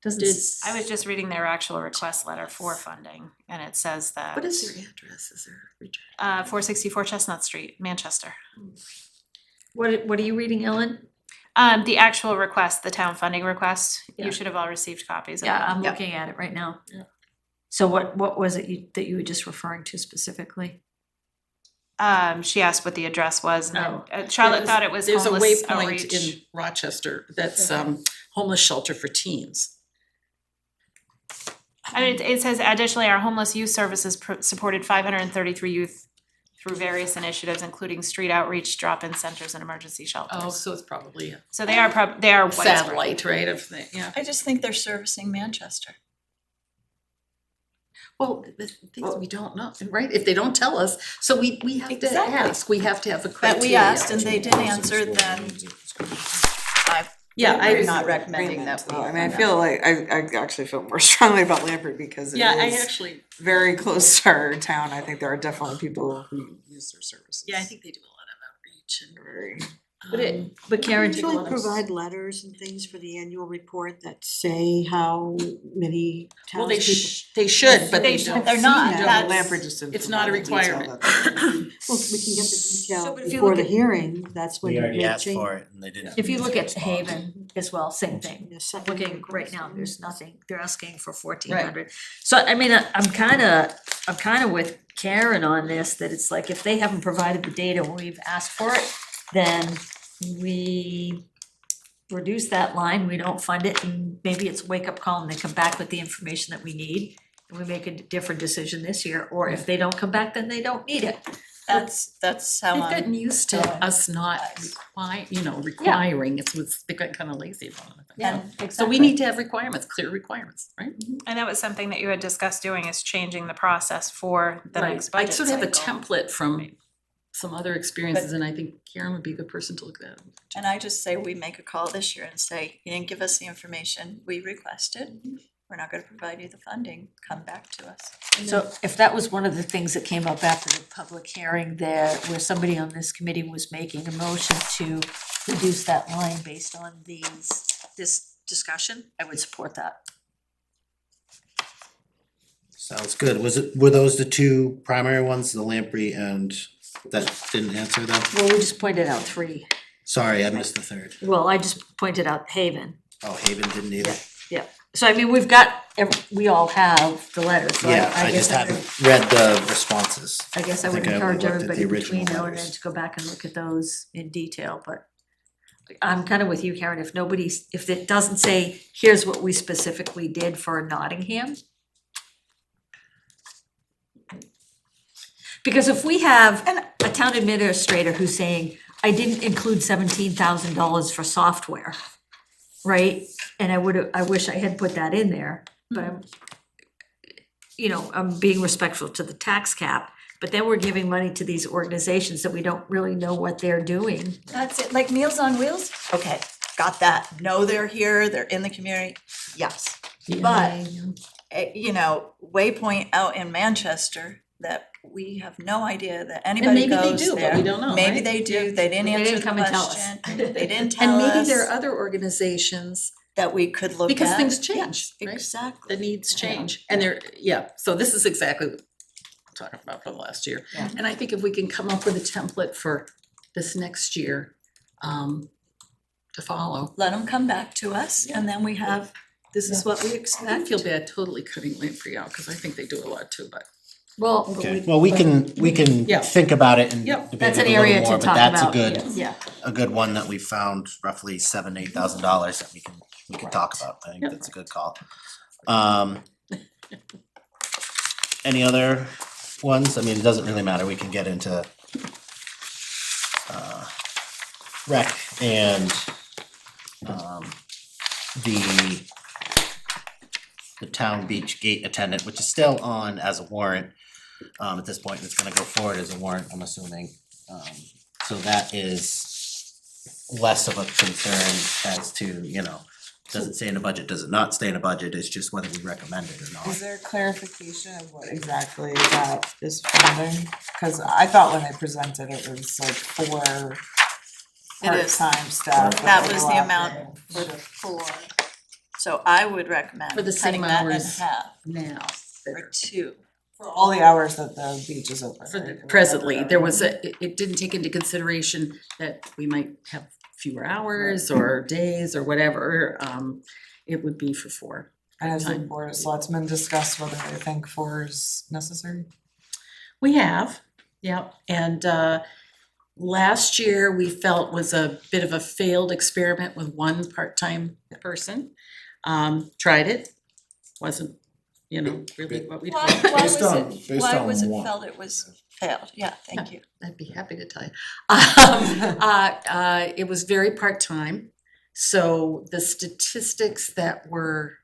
Doesn't did, I was just reading their actual request letter for funding, and it says that. what is their address? Is there? 464 Chestnut Street, Manchester. What are you reading, Ellen? The actual request, the town funding request, Yeah. you should have all received copies of Yeah, it. I'm looking at it right now. So what was it that you were just referring to specifically? She asked what the address was, and Oh. then Charlotte thought it was There's a homeless Waypoint outreach. in Rochester that's homeless shelter for teens. And it says additionally, our homeless youth services supported 533 youth through various initiatives, including street outreach, drop-in centers, and emergency Oh, shelters. so it's probably a So they are widespread. satellite, right, of the, yeah. I just think they're servicing Manchester. Well, the things we don't know, right? If they don't tell us, so we have to Exactly. ask, we have to have a criteria. But we asked and they did answer, then Yeah, I we're agree. not recommending that we. I mean, I feel like, I actually feel more strongly about Lamprey because it Yeah, I is actually, very close to our town. I think there are definitely people who use their services. yeah, I think they do a lot of outreach and Very, But Karen, Do you usually provide letters and things for the annual report that say how many Well, they townspeople? they should, but They they should. don't. They're not, Yeah, that's- Lamprey just didn't it's not a provide the detail requirement. that- Well, we can get the So, detail but if you before look the at- hearing, that's when We you already make asked change. for it and they didn't. if you look at respond. Haven as well, same thing. Yeah, second Looking right now, request. there's nothing, they're asking for 1,400. So I mean, I'm kinda with Karen on this, that it's like, if they haven't provided the data when we've asked for it, then we reduce that line, we don't fund it, and maybe it's a wake-up call and they come back with the information that we need, and we make a different decision this year, or if they don't come back, then they don't need it. That's how They've I'm. gotten used to us not requiring, they got kind of lazy about it. And So we need to have requirements, clear requirements, right? And that was something that you had discussed doing, is changing the process for the Right. next I budget sort of have a cycle. template from some other experiences, and I think Karen would be a good person to look at. And I just say we make a call this year and say, you didn't give us the information we requested. We're not gonna provide you the funding, come back to us. So if that was one of the things that came up after the public hearing there, where somebody on this committee was making a motion to reduce that line based on this discussion, I would support that. Sounds good. Were those the two primary ones, the lamprey and that didn't answer them? Well, we just pointed out three. Sorry, I missed the third. Well, I just pointed out Haven. Oh, Haven didn't either? Yeah. So I mean, we all have the letters, so Yeah, I guess just haven't read the responses. I guess I I would think I encourage looked at the everybody original between now and then letters. to go back and look at those in detail, but I'm kind of with you, Karen, if it doesn't say, here's what we specifically did for Nottingham. Because if we have a town administrator who's saying, I didn't include $17,000 for software, right? And I wish I had put that in there, but I'm being respectful to the tax cap. But then we're giving money to these organizations that we don't really know what they're doing. That's it, like Meals on Wheels? Okay, got that. Know they're here, they're in the community, yes. But, Waypoint out in Manchester, that we have no idea that anybody maybe they goes do, but there. we don't know, Maybe right? they do, they didn't They answer didn't the come and tell us. question, they didn't tell And us maybe there are other organizations that we could look at. because things Yeah, change, right? Exactly. The needs change, and so this is exactly what we're talking about for the last year. Yeah. And I think if we can come up with a template for this next year, to follow. Let them come back to us, and then we have, this is what we I expect. feel bad totally cutting Lamprey out, cause I think they do a lot too, but. Well, Okay, well, we can Yeah. think about it and Yep. debate that's it an a area little more, to but talk that's about. a Yeah. good one that we found roughly $8,000 that we can talk about. I think Yep. that's a good call. Any other ones? I mean, it doesn't really matter. We can get into rec and the town beach gate attendant, which is still on as a warrant. At this point, it's gonna go forward as a warrant, I'm assuming. So that is less of a concern as to, does it stay in the budget, does it not stay in the budget, it's just whether we recommend it or Is not. there clarification of what exactly that is funding? Cause I thought when they presented it was like 4 It is. part-time staff. That was the overlapping. amount for, so I would recommend For the same cutting that in hours half, now. or 2. For all the hours that the beach is open. For right? presently, there was it didn't take into consideration that we might have fewer hours or days or whatever, it would be for 4. And has the time. board of selectmen discussed whether they think 4 is necessary? We have, yeah, and last year we felt was a bit of a failed experiment with one part-time person. Tried it, wasn't, really what we Why thought. Based was on- it, based why on was it what? felt it was failed? Yeah, thank you. I'd be happy to tell you. It was very part-time, so the statistics that were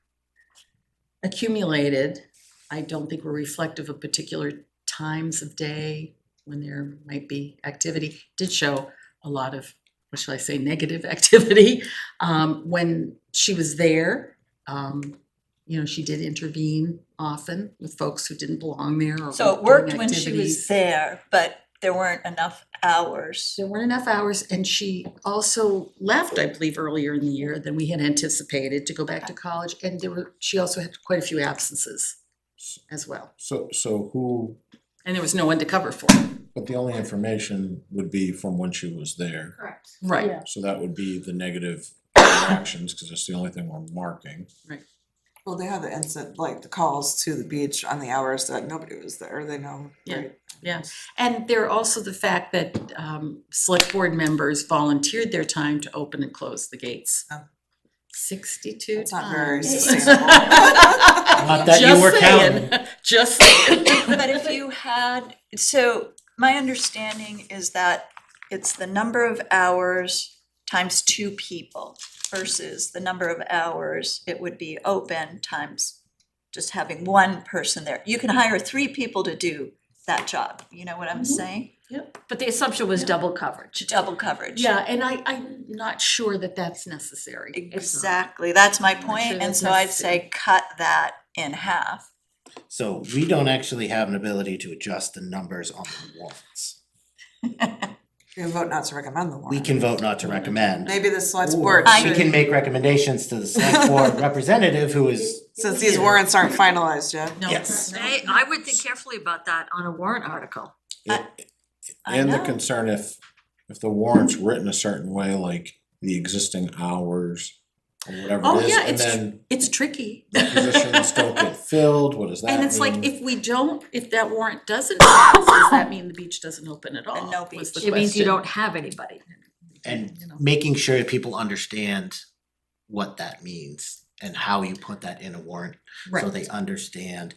accumulated, I don't think were reflective of particular times of day when there might be activity. Did show a lot of, what shall I say, negative activity. When she was there, she did intervene often with folks who didn't belong there or So it were doing worked when she was activities. there, but there weren't enough hours. There weren't enough hours, and she also left, I believe, earlier in the year than we had anticipated to go back to college, and she also had quite a few absences as well. So who, And there was no one to cover for it. but the only information would be from when she was there. Correct. Right. Yeah. So that would be the negative actions, cause that's the only thing we're marking. Well, they have the instant, like the calls to the beach on the hours that nobody was there, they know, Yeah. right? Yeah, and there also the fact that select board members volunteered their time to open and close the gates. Oh. 62 It's not very times. sustainable. Not that you Just were saying, counting. just saying. But if you had, so my understanding is that it's the number of hours times 2 people versus the number of hours it would be open times just having one person there. You can hire 3 people to do that job, you know what I'm saying? But the assumption was double coverage. Double coverage. Yeah, and I'm not sure that that's necessary. Exactly, that's my not point, sure and that's so I'd necessary. say cut that in half. So we don't actually have an ability to adjust the numbers on the warrants. You can vote not to recommend the warrant. We can vote not to recommend. Maybe the select Or board I- we should, can make recommendations to the select board representative who is. since these warrants aren't finalized yet. No. Yes. I would think carefully about that on a warrant article. I And the know. concern if the warrant's written a certain way, like the existing hours or whatever Oh, it is, yeah, and then It's tricky. the positions don't get filled, what does that mean? And it's like, if that warrant doesn't pass, does that mean the beach doesn't open at all? And no was beach. the It means you question. don't have anybody. And You know. making sure people understand what that means and how you put that in a warrant. So Right. they understand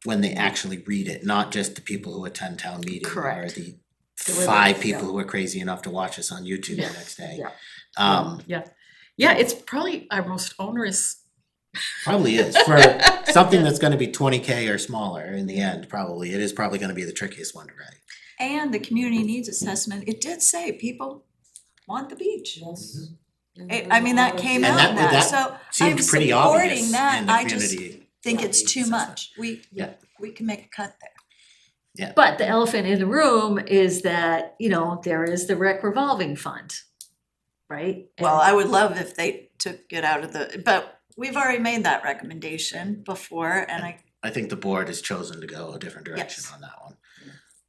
when they actually read it, not just the people who attend town meeting or Correct. the The way 5 they- people who are crazy enough to watch us on YouTube the Yeah, next day. yeah. Yeah, it's probably our most onerous. Probably is, for something that's gonna be 20K or smaller in the end, probably, it is probably gonna be the trickiest one to write. And the community needs assessment, it did say people want the beach. I mean, that came And out that- in that, that so Seemed I'm pretty obvious supporting that, in the I just community. think it's too much. Yeah. We can make a cut there. But the elephant in the room is that, there is the rec revolving fund, right? Well, I would love if they took it out of but we've already made that recommendation before, and I think the board has chosen to go a different direction Yes. on that one.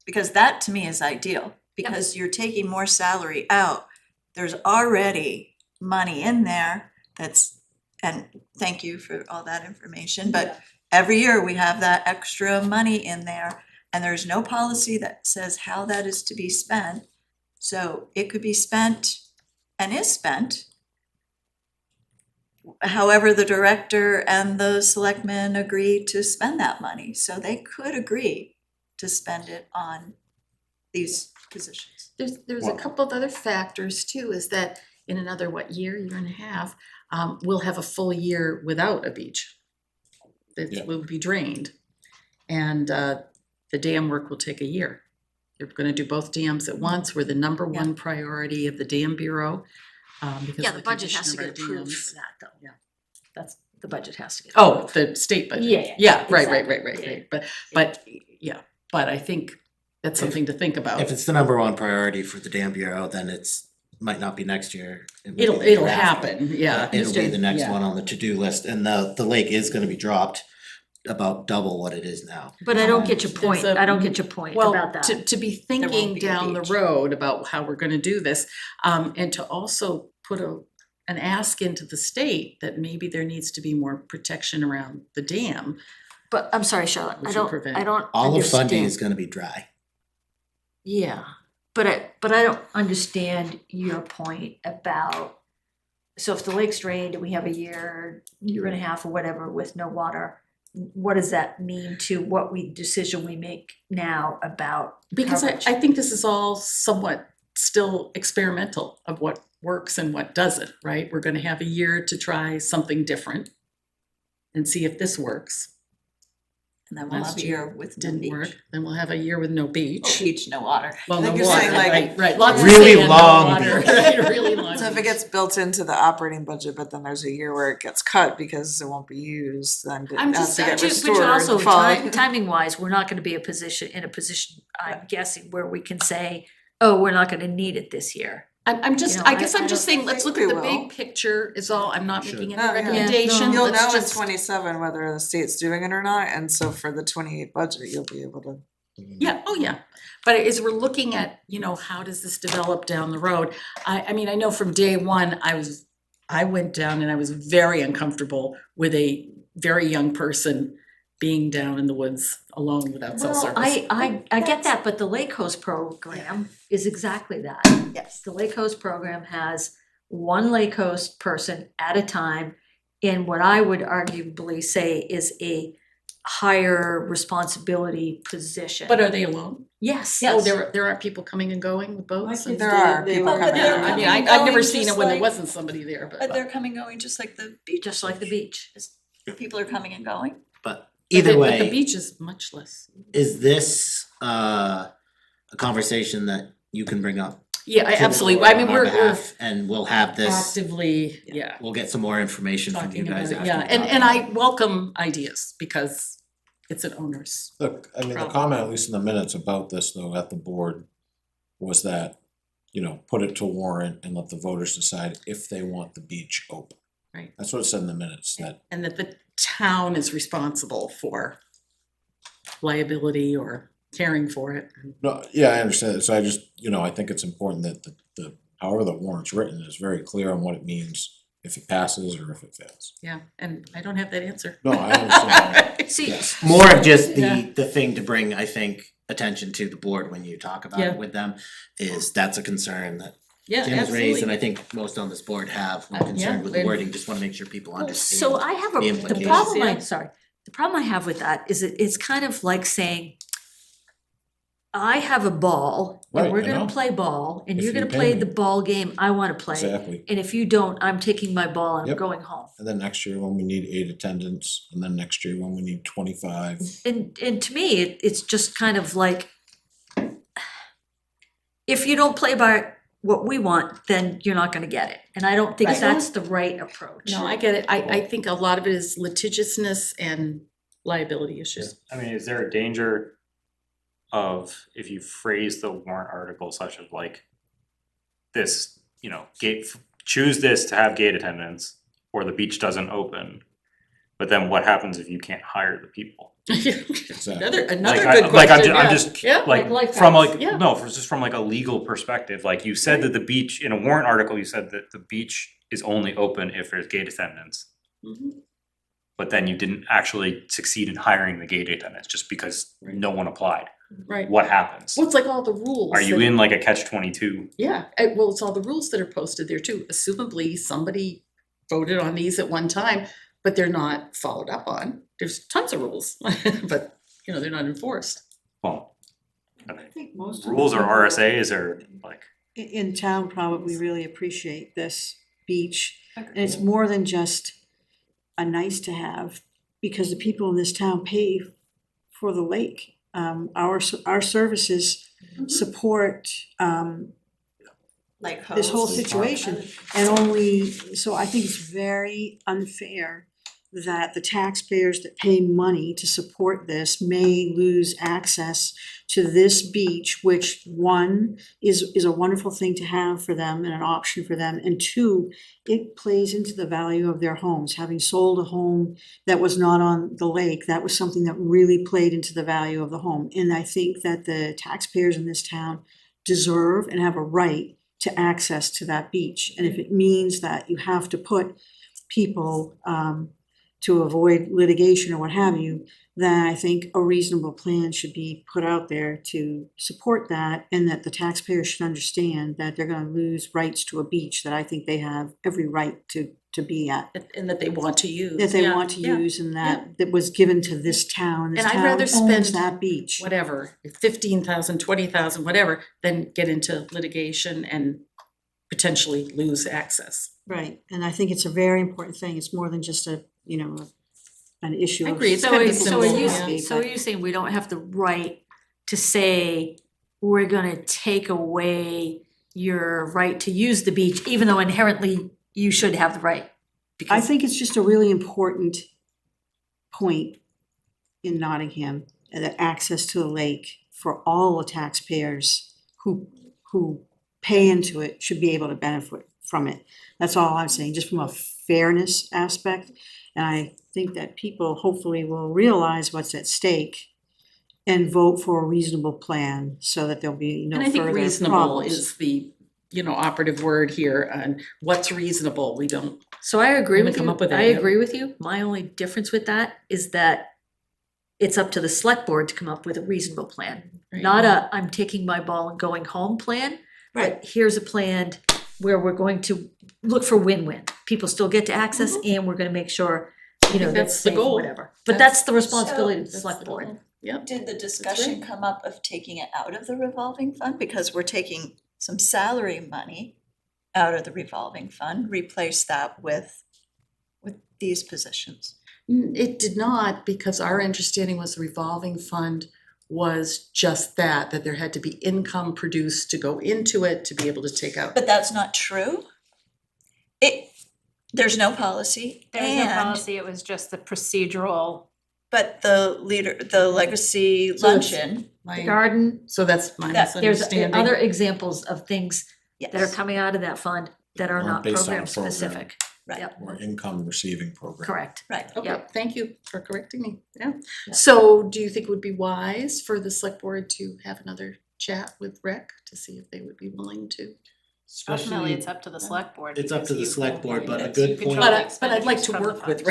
because that to me is ideal, because you're taking more salary out. There's already money in there and thank you for all that information, but every year we have that extra money in there, and there's no policy that says how that is to be spent. So it could be spent and is spent however the director and the selectmen agree to spend that money. So they could agree to spend it on these positions. There's a Well- couple of other factors too, is that in another, year and a half, we'll have a full year without a beach. Yeah. It will be drained. And the dam work will take a year. They're gonna do both dams at once. We're the number one priority of the Dam Bureau. Because Yeah, of the the budget has condition to of our get approved dams. for that, though. Yeah. That's, the budget has to get. Oh, the state budget. Yeah, Yeah, right, exactly. right. But, yeah, but I think that's something to think about. If it's the number one priority for the Dam Bureau, then might not be next year. It might be the It'll year after. happen, yeah. It'll be the next Yeah. one on the to-do list, and the lake is gonna be dropped about double what it is now. But I don't get your point, There's a- I don't get your point Well, about that. to be won't thinking be a down the beach. road about how we're gonna do this, and to also put an ask into the state that maybe there needs to be more protection around the dam. But I'm sorry, Charlotte, We I should don't prevent. All of funding understand. is gonna be dry. Yeah, but I don't understand your point about, so if the lake's drained and we have a year and a half or whatever with no water, what does that mean to decision we make now about Because coverage? I think this is all somewhat still experimental of what works and what doesn't, right? We're gonna have a year to try something different and see if this works. And then we'll have Last a year with no didn't beach. work, then we'll have a year with no No beach. beach, no water. Well, I no think you're water, saying, like, right, lots of Really sand, no long water, beach. right, really long So if it beach. gets built into the operating budget, but then there's a year where it gets cut because it won't be used, then it I'm has just- to get But restored. you also, the following- timing wise, we're not gonna be in a position, I'm guessing, where we can say, oh, we're not gonna need it this year. I'm just, You know, I guess I I'm just don't saying, let's think look at we the will. big picture is all, I'm not Should. making Oh, any yeah. recommendation, You'll let's know in just. 27 whether the state's doing it or not, and so for the 28 budget, you'll be able to. Yeah, oh yeah, but as we're looking at, you know, how does this develop down the road? I mean, I know from day one, I went down and I was very uncomfortable with a very young person being down in the woods alone without cell Well, service. I get that, but the Lake Coast program is exactly that. Yes. The Lake Coast program has one Lake Coast person at a time in what I would arguably say is a higher responsibility position. But are they alone? Yes, Oh, yes. there aren't people coming and going with boats? and- There are they people were- coming they're in. I mean, coming and I've never going seen just it when there like- wasn't somebody there, But but. they're coming and going just like the beach. Just like the beach. People are coming and going. But either But the way, beach is much less. is this a conversation that you can bring up? Yeah, to the absolutely, board I mean, on our we're behalf, and we'll have this, actively, yeah, we'll get some more information from you talking guys about after. it, yeah, we talk and about I it. welcome ideas because it's an owner's. Look, I mean, the Problem. comment, at least in the minutes about this though, at the board, was that, you know, put it to warrant and let the voters decide if they want the beach open. Right. That's what it said in the minutes, that, And that the town is responsible for liability or caring for it. no, yeah, I understand, so I just, you know, I think it's important that the, however the warrant's written is very clear on what it means, if it passes or if it fails. Yeah, and I don't have that answer. No, I understand. See, Yes. More of just Yeah. the thing to bring, I think, attention to the board when you talk about Yeah. it with them, is that's a concern that Yeah, Tim's raised, and absolutely. I think most on this board have, when Yeah, concerned with the and- wording, just wanna make sure people understand. so I have the the implications. problem Yeah. the problem I have with that is it's kind of like saying, I have a ball, Right, and we're I gonna know. play ball, and If you're you gonna pay play me. the ball game I wanna play. Exactly, And if you don't, I'm taking my ball and I'm Yep. going home. and then next year when we need 8 attendants, and then next year when we need 25. And to me, it's just kind of like, if you don't play by what we want, then you're not gonna get it. And I don't think Right. that's the right approach. No, I get it, I think a lot of it is litigiousness and liability issues. I mean, is there a danger of, if you phrase the warrant article such as like this, you know, choose this to have gate attendance, or the beach doesn't open, but then what happens if you can't hire the people? Another Like, good I'm question, I'm yeah. just, Yeah. like, life from hacks, like, yeah. no, just from like a legal perspective, like you said that the beach, in a warrant article, you said that the beach is only open if there's gate attendants. Mhm. But then you didn't actually succeed in hiring the gate attendants just because no one applied. Right, What happens? well, it's like all the rules. Are you that- in like a catch-22? Yeah, well, it's all the rules that are posted there too, assumably somebody voted on these at one time, but they're not followed up on. There's tons of rules, but, you know, they're not enforced. Well, I think most of the rules or people RSAs or like, in town probably really appreciate this beach. And it's more than just a nice to have, because the people in this town pay for the lake. Our services support Like this whole hosts. situation. And only, so I think it's very unfair that the taxpayers that pay money to support this may lose access to this beach, which one is a wonderful thing to have for them and an option for them, and two, it plays into the value of their homes. Having sold a home that was not on the lake, that was something that really played into the value of the home. And I think that the taxpayers in this town deserve and have a right to access to that beach. And if it means that you have to put people to avoid litigation or what have you, then I think a reasonable plan should be put out there to support that, and that the taxpayers should understand that they're gonna lose rights to a beach that I think they have every right to be at, And that they want to use. that they Yeah, want to yeah. use, and that was given to this town. This And I'd town rather spend owns that beach. Whatever, 15,000, 20,000, whatever, than get into litigation and potentially lose access. Right, and I think it's a very important thing. It's more than just a, an issue I of. agree, it's So gotta be are, so simple, are you, yeah. so are you saying we don't have the right to say, we're gonna take away your right to use the beach, even though inherently you should have the right? I Because think it's just a really important point in Nottingham, that access to the lake for all the taxpayers who pay into it should be able to benefit from it. That's all I'm saying, just from a fairness aspect. And I think that people hopefully will realize what's at stake and vote for a reasonable plan so that there'll be no And I think further reasonable problems. is the, operative word here on what's reasonable, we don't. So I agree Gonna with come you, up with it, I yep. agree with you. My only difference with that is that it's up to the select board to come up with a reasonable plan. Not a, I'm taking my ball and going home plan, but here's a plan where we're going to look for win-win. People still get to access and we're gonna make sure, think that's that's the safe or goal. whatever. But that's the responsibility of the That's select the board. goal. Yep. Did the discussion come up of taking it out of the revolving fund? Because we're taking some salary money out of the revolving fund, replace that with these positions. It did not, because our understanding was the revolving fund was just that there had to be income produced to go into it to be able to take out. But that's not true. There's no policy There was no and, policy, it was just the procedural. but the legacy So it's- luncheon, The garden, So that's my That- there's misunderstanding. other examples of things that are yes, coming out of that fund that are Aren't not based on a program program. specific. right, Yep, Or income receiving program. correct. right. Okay, Yep. thank you for correcting me, yeah. Yeah. So do you think it would be wise for the select board to have another chat with rec to see if they would be willing to? Ultimately, Especially, it's up to the select board. It's up to because the you select board, but a you good control point- the But I'd like expenditures to from the work with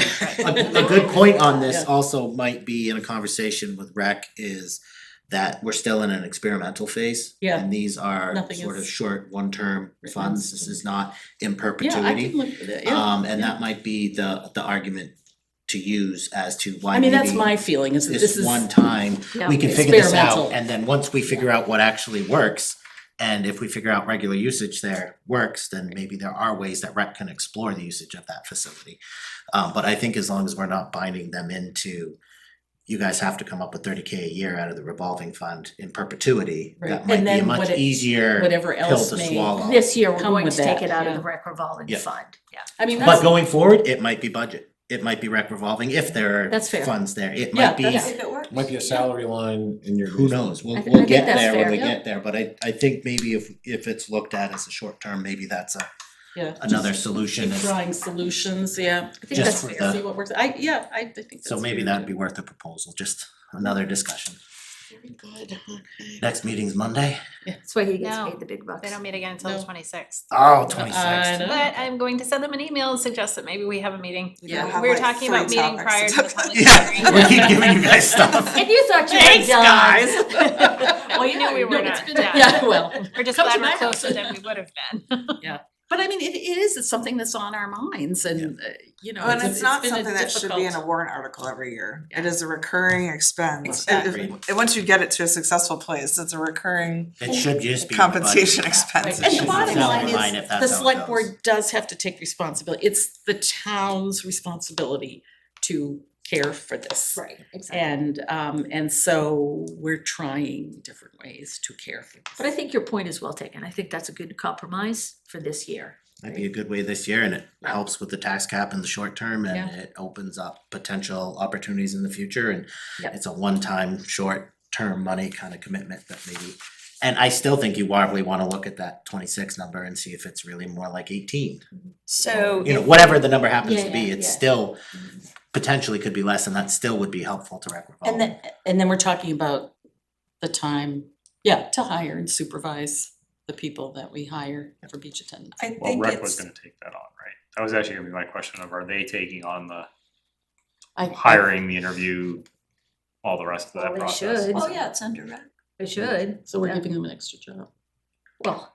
fund. rec. a good point on this Yeah. also might be in a conversation with rec is that we're still in an experimental phase. Yeah. And these are Nothing sort of is short, one-term written funds, in this stone. is not in Yeah, I perpetuity. can look at it, yeah. And yeah. that might be the argument to use as to why I mean, maybe that's my feeling, is that this this is. one time, Yeah. we can figure this out, Experimental. and then once we figure out what actually works, and if we figure out regular usage there works, then maybe there are ways that rec can explore the usage of that facility. But I think as long as we're not binding them into, you guys have to come up with 30K a year out of the revolving fund in perpetuity, Right. that And might be a then much easier whatever pill else to may- swallow. This year, we're Come going with to take that, it out of yeah. the rec revolving Yeah. fund, yeah. I mean, But that's, going forward, it might be budget, it might be rec revolving, if there are That's fair. funds there, it Yeah, might be. that's- If it works. Might be a salary line in your. Who knows, we'll I we'll think get that's there when fair, we yeah. get there, but I think maybe if it's looked at as a short term, maybe that's yeah. another just solution keep is, trying solutions, yeah. I think Just that's for fair. the- See what works, I think that's. so maybe very that'd good. be worth a proposal, just another discussion. Very good, okay. Next meeting's Monday? That's why he gets No, paid the big bucks. They don't meet again until the No. 26th. Oh, I 26th. know. But I'm going to send them an email and suggest that maybe we have a meeting. Yeah. We were talking about meeting prior to the public Yeah, hearing. we keep giving you guys stuff. And you thought you were Thanks, done. guys. Well, you knew we No, were it's not been- done. Yeah, well. We're just Come to glad my we're house. closer than we would have been. But I mean, it is, it's something that's on our minds and, And it's not been a something that should be in a difficult- warrant article every year. It Yeah. is a recurring expense. Exactly. And once you get it to a successful place, it's a recurring It should just be. in the budget. compensation expense. It And the should be bottom salary line if is, that's the how it select goes. board does have to take responsibility, it's the town's responsibility to care for this. Right, exactly. And so we're trying different ways to care for this. But I think your point is well taken. I think that's a good compromise for this year. Might be a good way this year, and it helps with the tax cap in the short term, and Yeah. it opens up potential opportunities in the future, and Yep. it's a one-time, short-term money kind of commitment that maybe. And I still think you probably wanna look at that 26 number and see if it's really more like 18. So You know, whatever the number happens Yeah, to be, yeah, it's yeah. still potentially could be less, and that still would be helpful to rec revolving. And then we're talking about the time, to hire and supervise the people that we hire for beach attendants. I Well, think rec was it's, gonna take that on, right? That was actually gonna be my question of, are they taking on the I- hiring, the interview, all the rest of that Well, they process? should. oh yeah, it's under rec. It should. So we're Yeah. giving them an extra job. Well,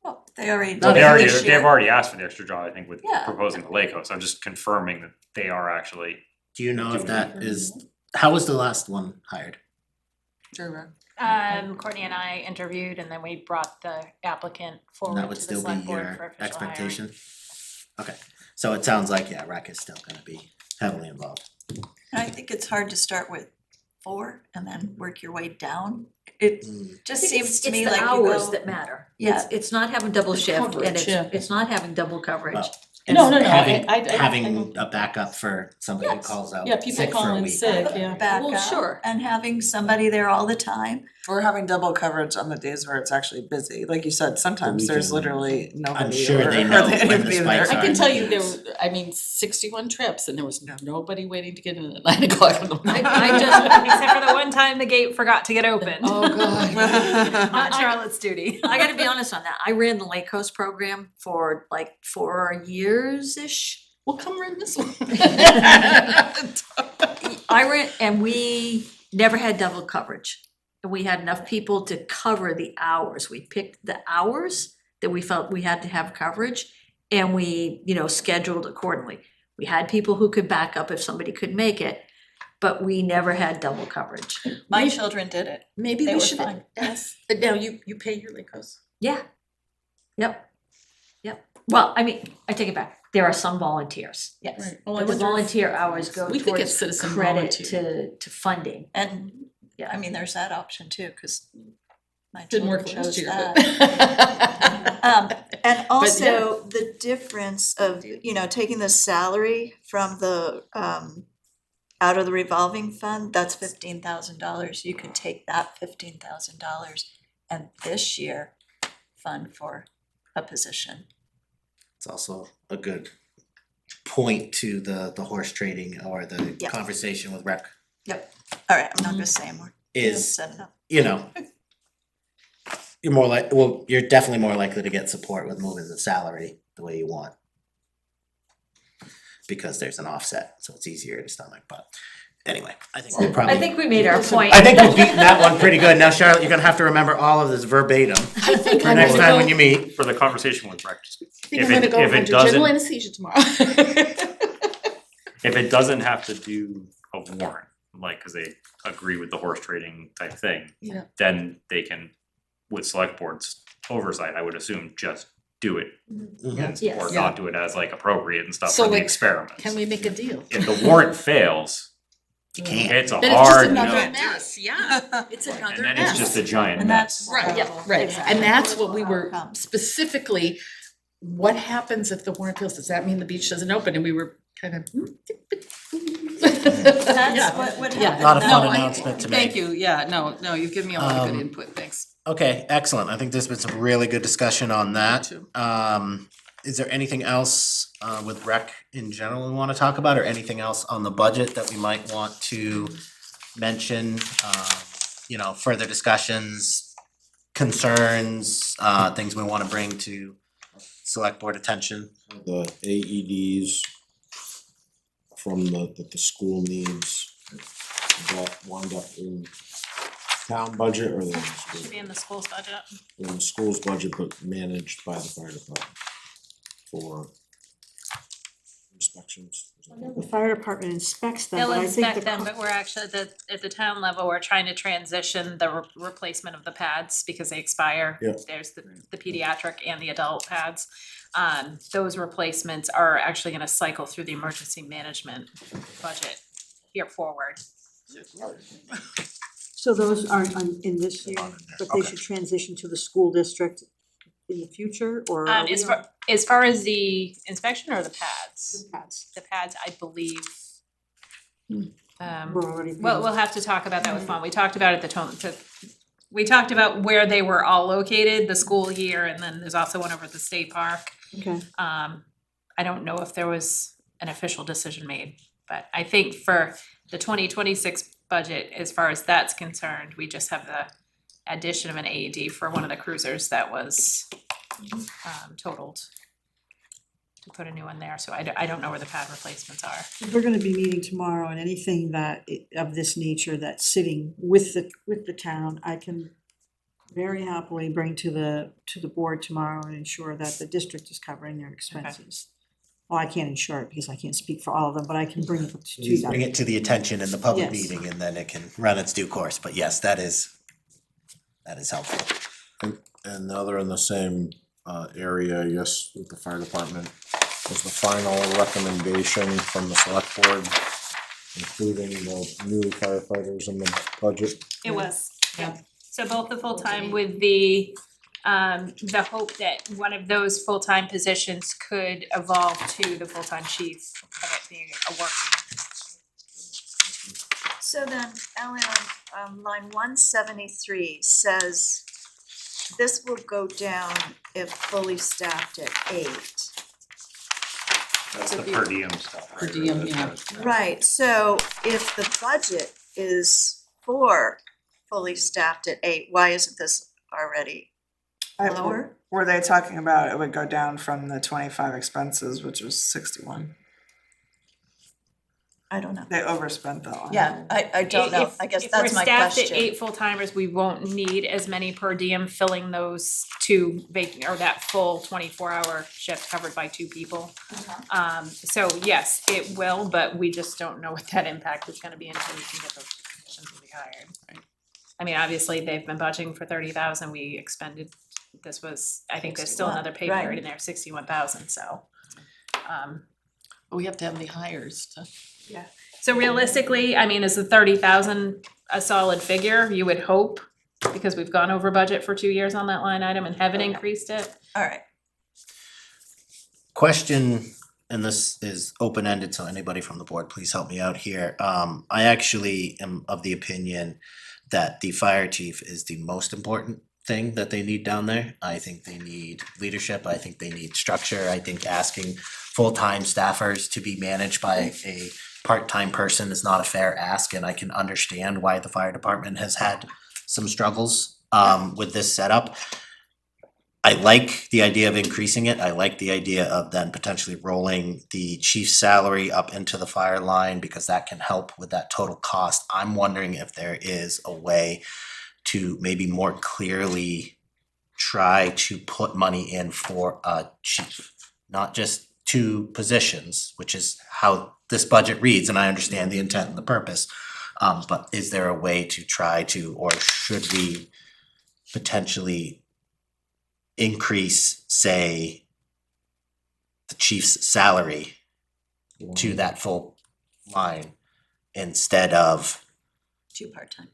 Well, they already Well, did they it already, this they've year. already asked for the extra job, I think, with Yeah. proposing the Lake House, I'm just confirming that they are actually. Do you know if that is, how was the last one hired? Courtney and I interviewed and then we brought the applicant And forward that would to the still be select board for your official hiring. expectation? Okay, so it sounds like, yeah, rec is still gonna be heavily involved. think it's hard to start with 4 and then work your way down. It just seems to me like you It's the hours go. that matter. Yeah. It's not having double shift and coverage, yeah. it's not having double coverage. Well, No, no, no, Having, I know. having a backup for somebody who Yes. calls out Yeah, people sick for a calling week. sick, yeah. Back Well, up sure. and having somebody there all the time. Or having double coverage on the days where it's actually busy. Like you said, sometimes there's weekend. literally nobody. sure or they know hardly when the anybody there. spikes I are. can tell you there were, I mean, 61 trips and there was nobody waiting to get in at 9 o'clock in the morning. I just, Except for the one time the gate forgot to get open. Oh, God. On Charlotte's duty. I gotta be honest on that. I ran the Lake Coast program for like 4 years-ish. Well, come run this one. I ran, and we never had double coverage. And we had enough people to cover the hours. We picked the hours that we felt we had to have coverage, and we, scheduled accordingly. We had people who could back up if somebody could make it, but we never had double coverage. My children did it. Maybe They we were should fine. ask, now you pay your Lake Coast. Yeah. Yep. Well, I mean, I take it back. There are some volunteers, yes. Right. Oh, I The wonder if- volunteer hours go We think it's towards citizen credit volunteer. to funding. And, Yeah. I mean, there's that option too, cause my Didn't children work last chose year, that. but. And also the difference of, taking the salary from the, out of the revolving fund, that's $15,000. You could take that $15,000 and this year fund for a position. It's also a good point to the horse trading or the Yeah. conversation with rec All right, I'm not gonna say more. is, Set it up. you're definitely more likely to get support with moving the salary the way you want. Because there's an offset, so it's easier to stomach, but anyway, I think we'll probably. I think we made our point. I think we've beaten that one pretty good. Now Charlotte, you're gonna have to remember all of this verbatim I think for I'm next gonna time go, when you meet. For the conversation with rec, just I think if I'm gonna it- go if it under general doesn't- anesthesia tomorrow. if it doesn't have to do a warrant, like, cause they agree with the horse trading type thing. Yeah. Then they can, with select board's oversight, I would assume, just do it. Mhm. Yes. Or not do it as like appropriate and stuff So, for the like, experiments. Can we make a deal? If the warrant fails, You can't. it's a Then it's just hard another no. mess, yeah. It's And another then it's mess. just a giant And mess. that's. Right, Yeah, right, exactly. and that's what we were Outcome. specifically, what happens if the warrant fails, does that mean the beach doesn't open, and we were kind of. That's what would Yeah. happen. Lot of No, fun I- announcement to Thank make. you, yeah, no, you've given me a lot of good Um, input, thanks. Okay, excellent. I think there's been some really good discussion on that. too. Is there anything else with rec in general we wanna talk about, or anything else on the budget that we might want to mention? Further discussions, concerns, things we wanna bring to select board attention? The AEDs from that the school needs, that wind up in town budget or the school? Should be in the school's budget. In the school's budget, but managed by the fire department for inspections. The fire department inspects them, They'll but I think inspect the them, but we're actually, at the town level, we're trying to transition the replacement of the pads because they expire. Yeah. There's the pediatric and the adult pads. Those replacements are actually gonna cycle through the emergency management budget here forward. So those aren't in this year, They're not in there. but they Okay. should transition to the school district in the future, or are we As far as the inspection or the pads? on pads? The pads, I believe. We're already. Well, we'll have to talk about that with Fawn. We talked about it we talked about where they were all located, the school here, and then there's also one over at the state park. Okay, I don't know if there was an official decision made, but I think for the 2026 budget, as far as that's concerned, we just have the addition of an AED for one of the cruisers that was totaled to put a new one there, so I don't know where the pad replacements are. we're gonna be meeting tomorrow, and anything of this nature that's sitting with the town, I can very happily bring to the board tomorrow and ensure that the district is covering their expenses. Well, I can't ensure it because I can't speak for all of them, but I can bring it to them. Bring it to the attention in the public Yes. meeting and then it can run its due course, but yes, that is helpful. And the other in the same area, I guess, with the fire department, was the final recommendation from the select board including the new firefighters in the budget? It was, Yeah. So both the full-time with the hope that one of those full-time positions could evolve to the full-time chief of it being a working. So then, Ellen, on line 173 says this will go down if fully staffed at 8. That's the per diem stuff, right? Per diem, yeah. Right, so if the budget is for fully staffed at 8, why isn't this already lower? Were they talking about it would go down from the 25 expenses, which was 61? I don't know. They overspent that one. Yeah, I don't know, I guess that's my If we're staffed at question. 8 full-timers, we won't need as many per diem filling those two vacant, or that full 24-hour shift covered by 2 people. So yes, it will, but we just don't know what that impact is gonna be until we can get those positions rehired. I mean, obviously, they've been budgeting for 30,000, we expended, this was, I think there's still 61, another pay right. period in there, 61,000, so. We have to have the hires to. So realistically, I mean, is the 30,000 a solid figure, you would hope? Because we've gone over budget for 2 years on that line item and haven't increased it. Alright, Question, and this is open-ended, so anybody from the board, please help me out here. I actually am of the opinion that the fire chief is the most important thing that they need down there. I think they need leadership, I think they need structure, I think asking full-time staffers to be managed by a part-time person is not a fair ask, and I can understand why the fire department has had some struggles with this setup. I like the idea of increasing it, I like the idea of then potentially rolling the chief's salary up into the fire line, because that can help with that total cost. I'm wondering if there is a way to maybe more clearly try to put money in for a chief, not just 2 positions, which is how this budget reads, and I understand the intent and the purpose. But is there a way to try to, or should we potentially increase, say, the chief's salary to that full line instead of 2 part-time.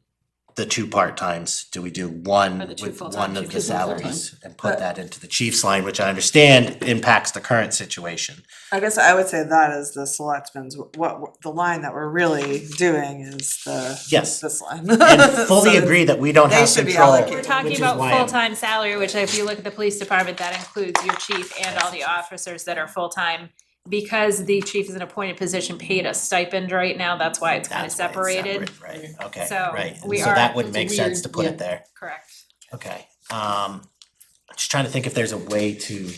the 2 part-times? Do we do one Or the 2 with full-time, one of 2 the full-time. salaries and put that into the chief's line, which I understand impacts the current situation? I guess I would say that is the selectmen's, what, the line that we're really doing is the, Yes. this line. And fully So agree that we don't they have should be control, allocated. We're talking which is about why I'm- full-time salary, which if you look at the police department, that includes your chief and all the officers that are full-time. Because the chief is an appointed position paid a stipend right now, that's why it's kind of That's why it's separated. separate, right, okay, So right, and we so are- that would it's a make sense weird- to put yeah. it there, Correct. okay. Just trying to think if there's a way to,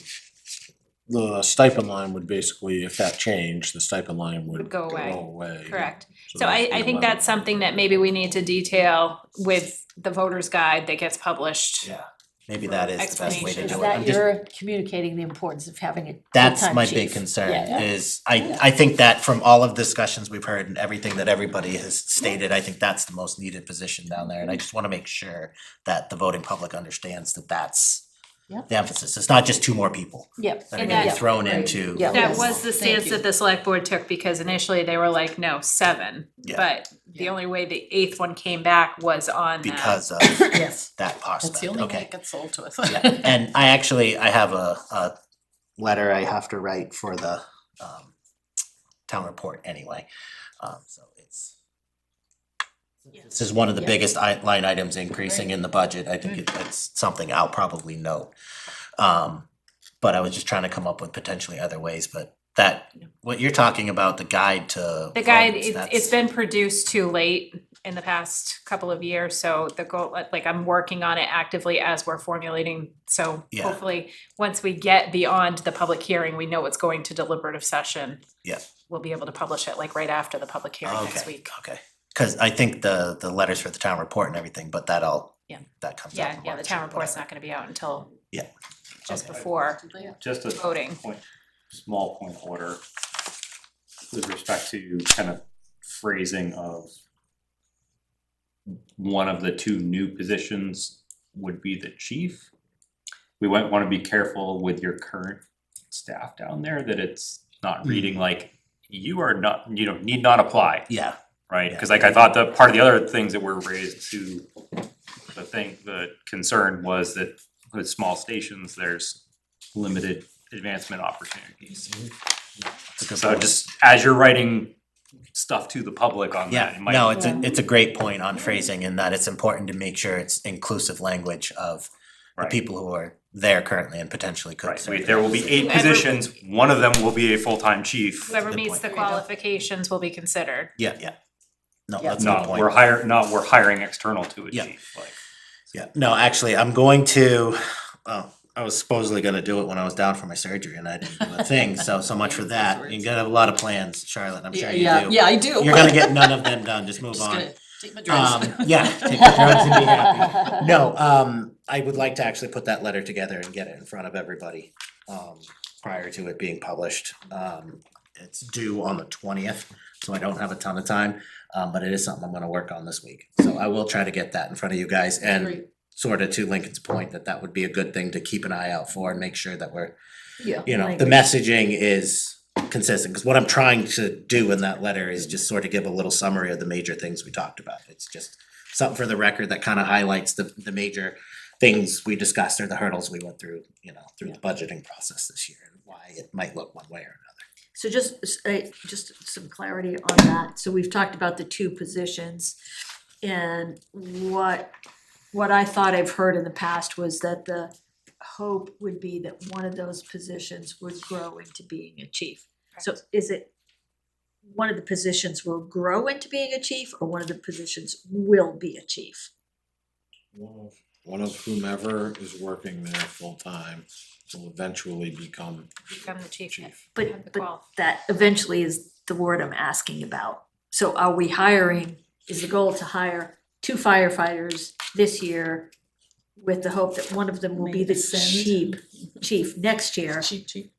The stipend line would basically, if that changed, the stipend line would Would go go away. away. Correct. So there's I the think that's something that maybe we need to detail with the voter's guide that gets published. yeah, maybe that is the best way to Explanation. do Is it. I'm that just- you're communicating the importance of having a That's full-time my chief? big concern, Yeah. is I think that from all of the discussions we've heard and everything that everybody has stated, I think that's the most needed position down there, and I just wanna make sure that the voting public understands that that's Yep. the emphasis, it's not just 2 more people Yep. that are And gonna be that- thrown into. Yeah. That Yes. was the Thank stance you. that the select board took, because initially they were like, no, 7. Yeah. But the only way the 8th one came back was on that. Because of Yes, that prospect, that's the only way okay. it gets sold to us. Yeah, and I have a letter I have to write for the town report anyway, so it's. This is one of the Yeah. biggest line items increasing in the budget, I think it's something I'll probably note. But I was just trying to come up with potentially other ways, but that, what you're talking about, the guide to. The guide, votes, it's that's- been produced too late in the past couple of years, so the goal, like I'm working on it actively as we're formulating. So Yeah. hopefully, once we get beyond the public hearing, we know it's going to deliberative session. Yeah. We'll be able to publish it like right after the public hearing next week. Okay, cause I think the letters for the town report and everything, but that comes out Yeah, in yeah, the March town or report's whatever. not gonna be out until Yeah. just Okay. before Just a voting. small point of order with respect to kind of phrasing of one of the 2 new positions would be the chief. We might wanna be careful with your current staff down there, that it's not reading like you are not, need not apply, Yeah, right? Cause like I thought that part of the other things that were raised to the concern was that with small stations, there's limited advancement opportunities. it's a good So point. just as you're writing stuff to the public on that, Yeah, it might. no, it's a great point on phrasing in that it's important to make sure it's inclusive language of the Right. people who are there currently and potentially could Right, serve. there will be 8 Whoever- positions, one of them will be a full-time chief. Whoever Good meets point. the There you go. qualifications will be considered. Yeah, yeah. No, Yeah. that's a good Not, point. we're hiring external to a Yeah. chief, like. Yeah, no, actually, I'm going to, I was supposedly gonna do it when I was down for my surgery and I didn't do a thing, so much for that. You gotta have a lot of plans, Charlotte, I'm sure you do. Yeah, I do. You're gonna get none of them done, just move Just on. gonna take my drugs. Yeah, take the drugs and be happy. No, I would like to actually put that letter together and get it in front of everybody, prior to it being published. It's due on the 20th, so I don't have a ton of time, but it is something I'm gonna work on this week. So I will try to get that in front of you guys and Great. sort of to Lincoln's point, that would be a good thing to keep an eye out for and make sure that we're, Yeah. you know, the messaging is consistent. Cause what I'm trying to do in that letter is just sort of give a little summary of the major things we talked about. It's just something for the record that kind of highlights the major things we discussed or the hurdles we went through, you know, through the budgeting process this year and why it might look one way or another. So just some clarity on that. So we've talked about the 2 positions. And what I thought I've heard in the past was that the hope would be that one of those positions would grow into being a chief. So is it one of the positions will grow into being a chief or one of the positions will be a chief? One of whomever is working there full-time will eventually become Become the chief. Have the But qual. that eventually is the word I'm asking about. So are we hiring, is the goal to hire 2 firefighters this year with the hope that one of them will be the chief next year, Cheap.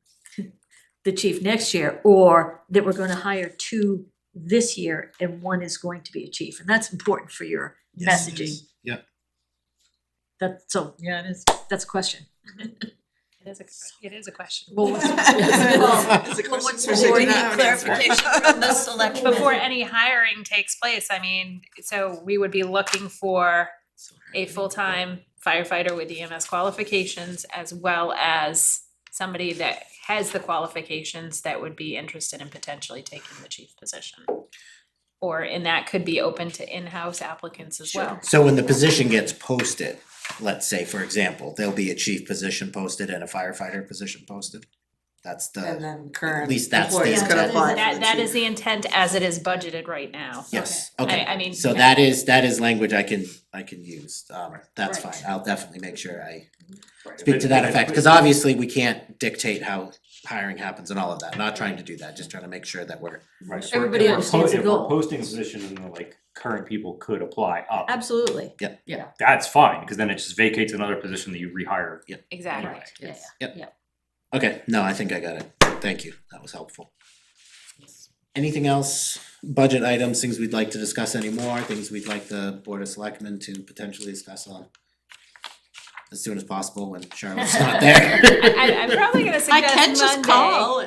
the chief next year, or that we're gonna hire 2 this year and one is going to be a chief, and that's important for your messaging. Yeah. Yeah, it is. That's a question. It is a question. Well, what's- It's a well, question what's for the Cindy. wording? We need clarification from the select. Before any hiring takes place, I mean, so we would be looking for a full-time firefighter with EMS qualifications as well as somebody that has the qualifications that would be interested in potentially taking the chief position. And that could be open to in-house applicants as well. So when the position gets posted, let's say, for example, there'll be a chief position posted and a firefighter position posted? That's And the, then current least that's the employees could intent. apply for That the that is chief. the intent as it is budgeted right now. yes, okay. I mean. So that is language I can use, that's Right. fine, I'll definitely make sure I Right, speak if to it- that if it- effect, cause obviously we can't dictate how hiring happens and all of that, not trying to do that, just trying to make sure that we're, Right, if we're- Everybody if we're understands the if we're goal. posting a position and then like current people could apply up, Absolutely. that's fine, because then it just vacates another position that you rehire. Exactly. Right. Yeah. okay, no, I think I got it, thank you, that was helpful. Anything else, budget items, things we'd like to discuss anymore, things we'd like the Board of Selectmen to potentially discuss on as soon as possible when Charlotte's not there? I'm probably gonna I suggest can just Monday. call. I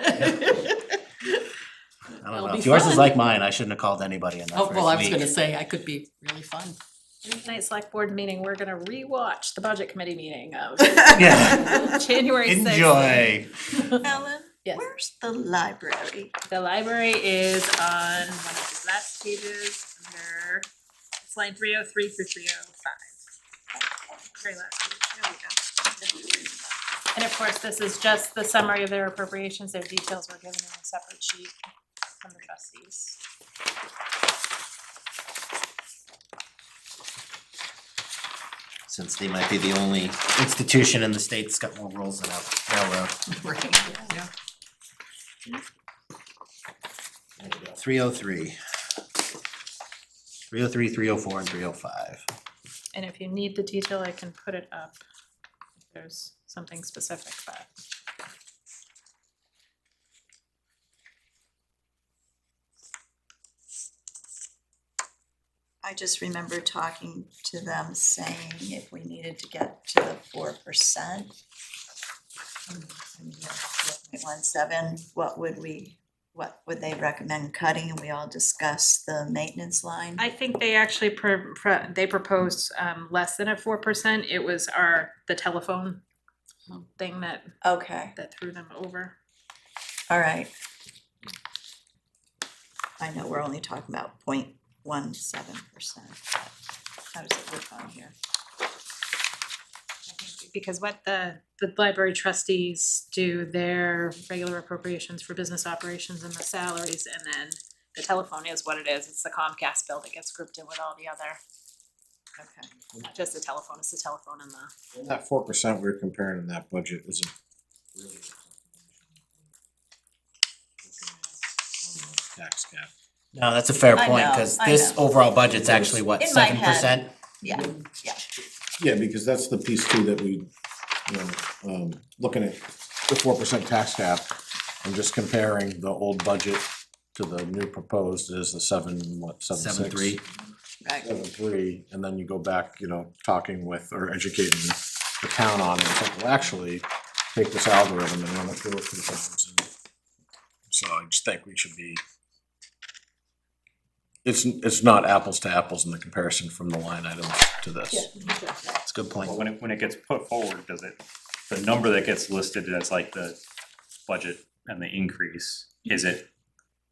don't It'll know, be if yours is fun. like mine, I shouldn't have called anybody in that Oh, first well, I was week. gonna say, I could be really fun. Tonight's select board meeting, we're gonna rewatch the budget committee meeting of Yeah. January 6th. Enjoy. Ellen, Yes. where's the library? The library is on one of the last pages under, it's line 303 through 305. Very last page, there we go. And of course, this is just the summary of their appropriations, their details were given in a separate sheet from the trustees. Since they might be the only institution in the state that's got more rules than a railroad. Yeah. 303. 303, 304, and 305. And if you need the detail, I can put it up if there's something specific, but. I just remember talking to them saying if we needed to get to the 4%. 4.17, what what would they recommend cutting and we all discuss the maintenance line? I think they actually they proposed less than at 4%. It was the telephone thing that Okay, threw them over. all right. I know we're only talking about 0.17%. How does it look on here? Because what the library trustees do, their regular appropriations for business operations and the salaries, and then the telephone is what it is. It's the Comcast bill that gets grouped in with all the other, Okay. not just the telephone, it's the telephone and the. That 4% we're comparing in that budget isn't really. Tax cap. No, that's a fair I point, know, cause I this know. overall budget's actually what, In my 7%? Yeah, yeah. Yeah, because that's the piece too that we, looking at the 4% tax cap and just comparing the old budget to the new proposed is the 7.6? 7.3. Right. 7.3, and then you go back, talking with or educating the town on it, it's like, well, actually, take this algorithm and run it through a few times. So I just think we should be. It's not apples to apples in the comparison from the line items to this. That's a good point. Well, when it gets put forward, the number that gets listed as like the budget and the increase, is it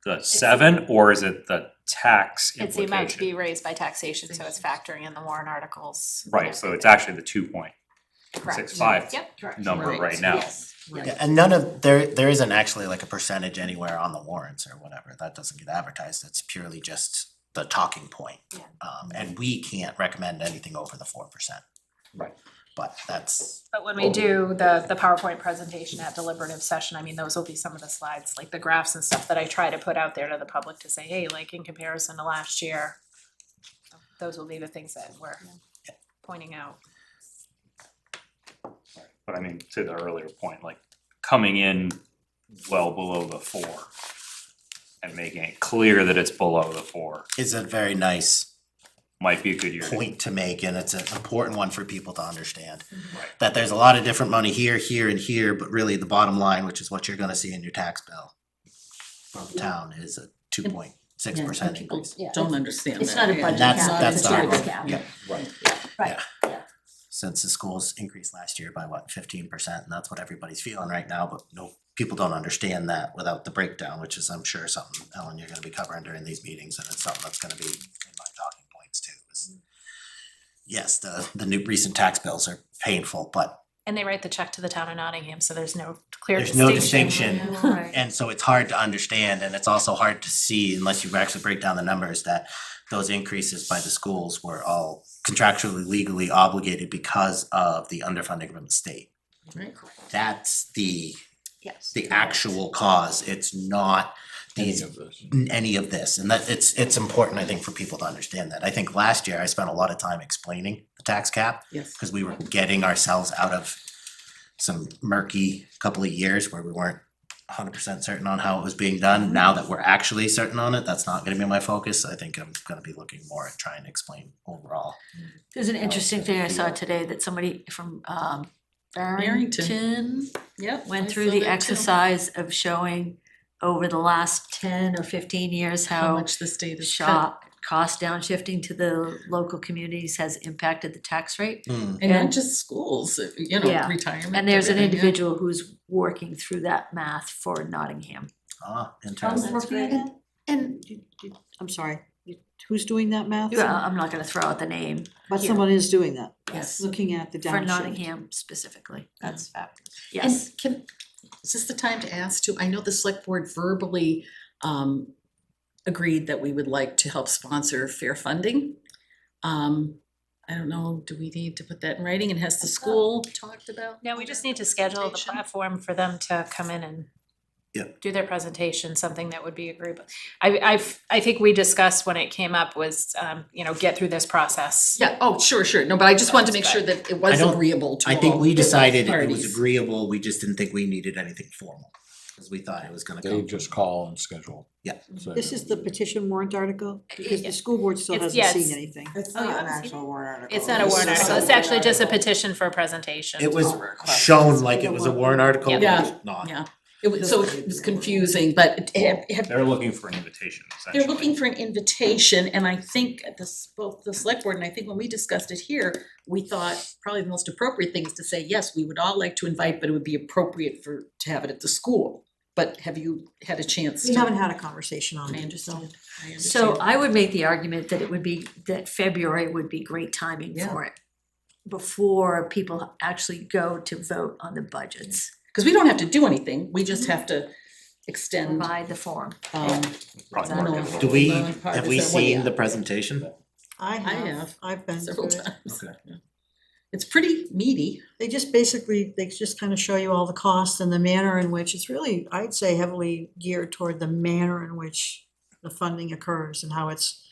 the 7 or is it the tax It's the amount to be implication? raised by taxation, so it's factoring in the warrant articles. Right, so it's actually the 2.65 Yep. number Right. right now. Yes. Yeah, and none of, there isn't actually like a percentage anywhere on the warrants or whatever, that doesn't get advertised, it's purely just the talking point. Yeah. And we can't recommend anything over the 4%. Right. But that's, But when we do the PowerPoint presentation at deliberative session, I mean, those will be some of the slides, like the graphs and stuff that I try to put out there to the public to say, hey, like in comparison to last year, those will be the things that we're pointing out. But I mean, to the earlier point, like coming in well below the 4 and making it clear that it's below the 4 is a very nice might be a good year. point to make, and it's an important one for people to understand. Right. That there's a lot of different money here, here, and here, but really the bottom line, which is what you're gonna see in your tax bill from the town, is a 2.6% People increase. don't understand that. It's not a yeah. budget that's- cap, that's it's a not- tax cap. yeah. Right, yeah. Since the schools increased last year by what, 15%, and that's what everybody's feeling right now, but no, people don't understand that without the breakdown, which is, I'm sure, something, Ellen, you're gonna be covering during these meetings, and it's something that's gonna be in my talking points too. is, Yes, the new recent tax bills are painful, but And they write the check to the town of Nottingham, so there's no clear there's distinction. no distinction. Right. And so it's hard to understand, and it's also hard to see unless you actually break down the numbers, that those increases by the schools were all contractually legally obligated because of the underfunding from the state. Right. That's the Yes. actual cause, it's not Any these, of this. any of this, and that it's important, I think, for people to understand that. I think last year I spent a lot of time explaining the tax cap, Yes. cause we were getting ourselves out of some murky couple of years where we weren't 100% certain on how it was being done. Now that we're actually certain on it, that's not gonna be my focus. I think I'm gonna be looking more at trying to explain overall. There's an interesting thing I saw today that somebody from Barrington. Barrington Yep. went I through saw the that too. exercise of showing over the last 10 or 15 years How how much the state has cut. cost downshifting to the local communities has impacted the tax rate. And Yeah. not just schools, Yeah. retirement. And there's an everything, yeah. individual who's working through that math for Nottingham. Interesting. And I'm sorry, who's doing that math? I'm not gonna throw out the name, But someone is doing that, yes, looking at the for downshift. Nottingham specifically, That's fabulous. yes. And is this the time to ask too, I know the select board verbally agreed that we would like to help sponsor fair funding. I don't know, do we need to put that in writing, and has the school talked about? No, we just need to schedule the Presentation? platform for them to come in and Yep. do their presentation, something that would be agreeable. I think we discussed when it came up was, get through this process. Yeah, oh, sure, no, but I just wanted to make That's sure that it was I don't- agreeable to I think all we decided it was parties. agreeable, we just didn't think we needed anything formal, cause we thought it was gonna They come. just call and schedule. Yeah. So- This is the petition warrant article, because the school board still It's- hasn't yeah, seen it's- anything. It's Oh, you not an haven't seen actual warrant article. It's not a It's warrant just article, a it's actually just a article. petition for a presentation. It was Request. shown like it was a warrant article, but Yeah. it's not. Yeah, so it was confusing, but They're looking for an invitation, essentially. they're looking for an invitation, and I think both the select board, and I think when we discussed it here, we thought probably the most appropriate thing is to say, yes, we would all like to invite, but it would be appropriate to have it at the school. But have you had a chance to? We haven't had a conversation on I it, understand, I understand. So I would make the argument that it would be, that February would be great timing for it. Before people actually go to vote on the budgets, Cause we don't have to do anything, we just have to extend, provide the form. Probably you more know, difficult. Do we, nonpartisan have we way seen out. the presentation? I have. have, I've been Several through it. times. Okay. Yeah. It's pretty meaty. They just kind of show you all the costs and the manner in which it's really, I'd say heavily geared toward the manner in which the funding occurs and how it's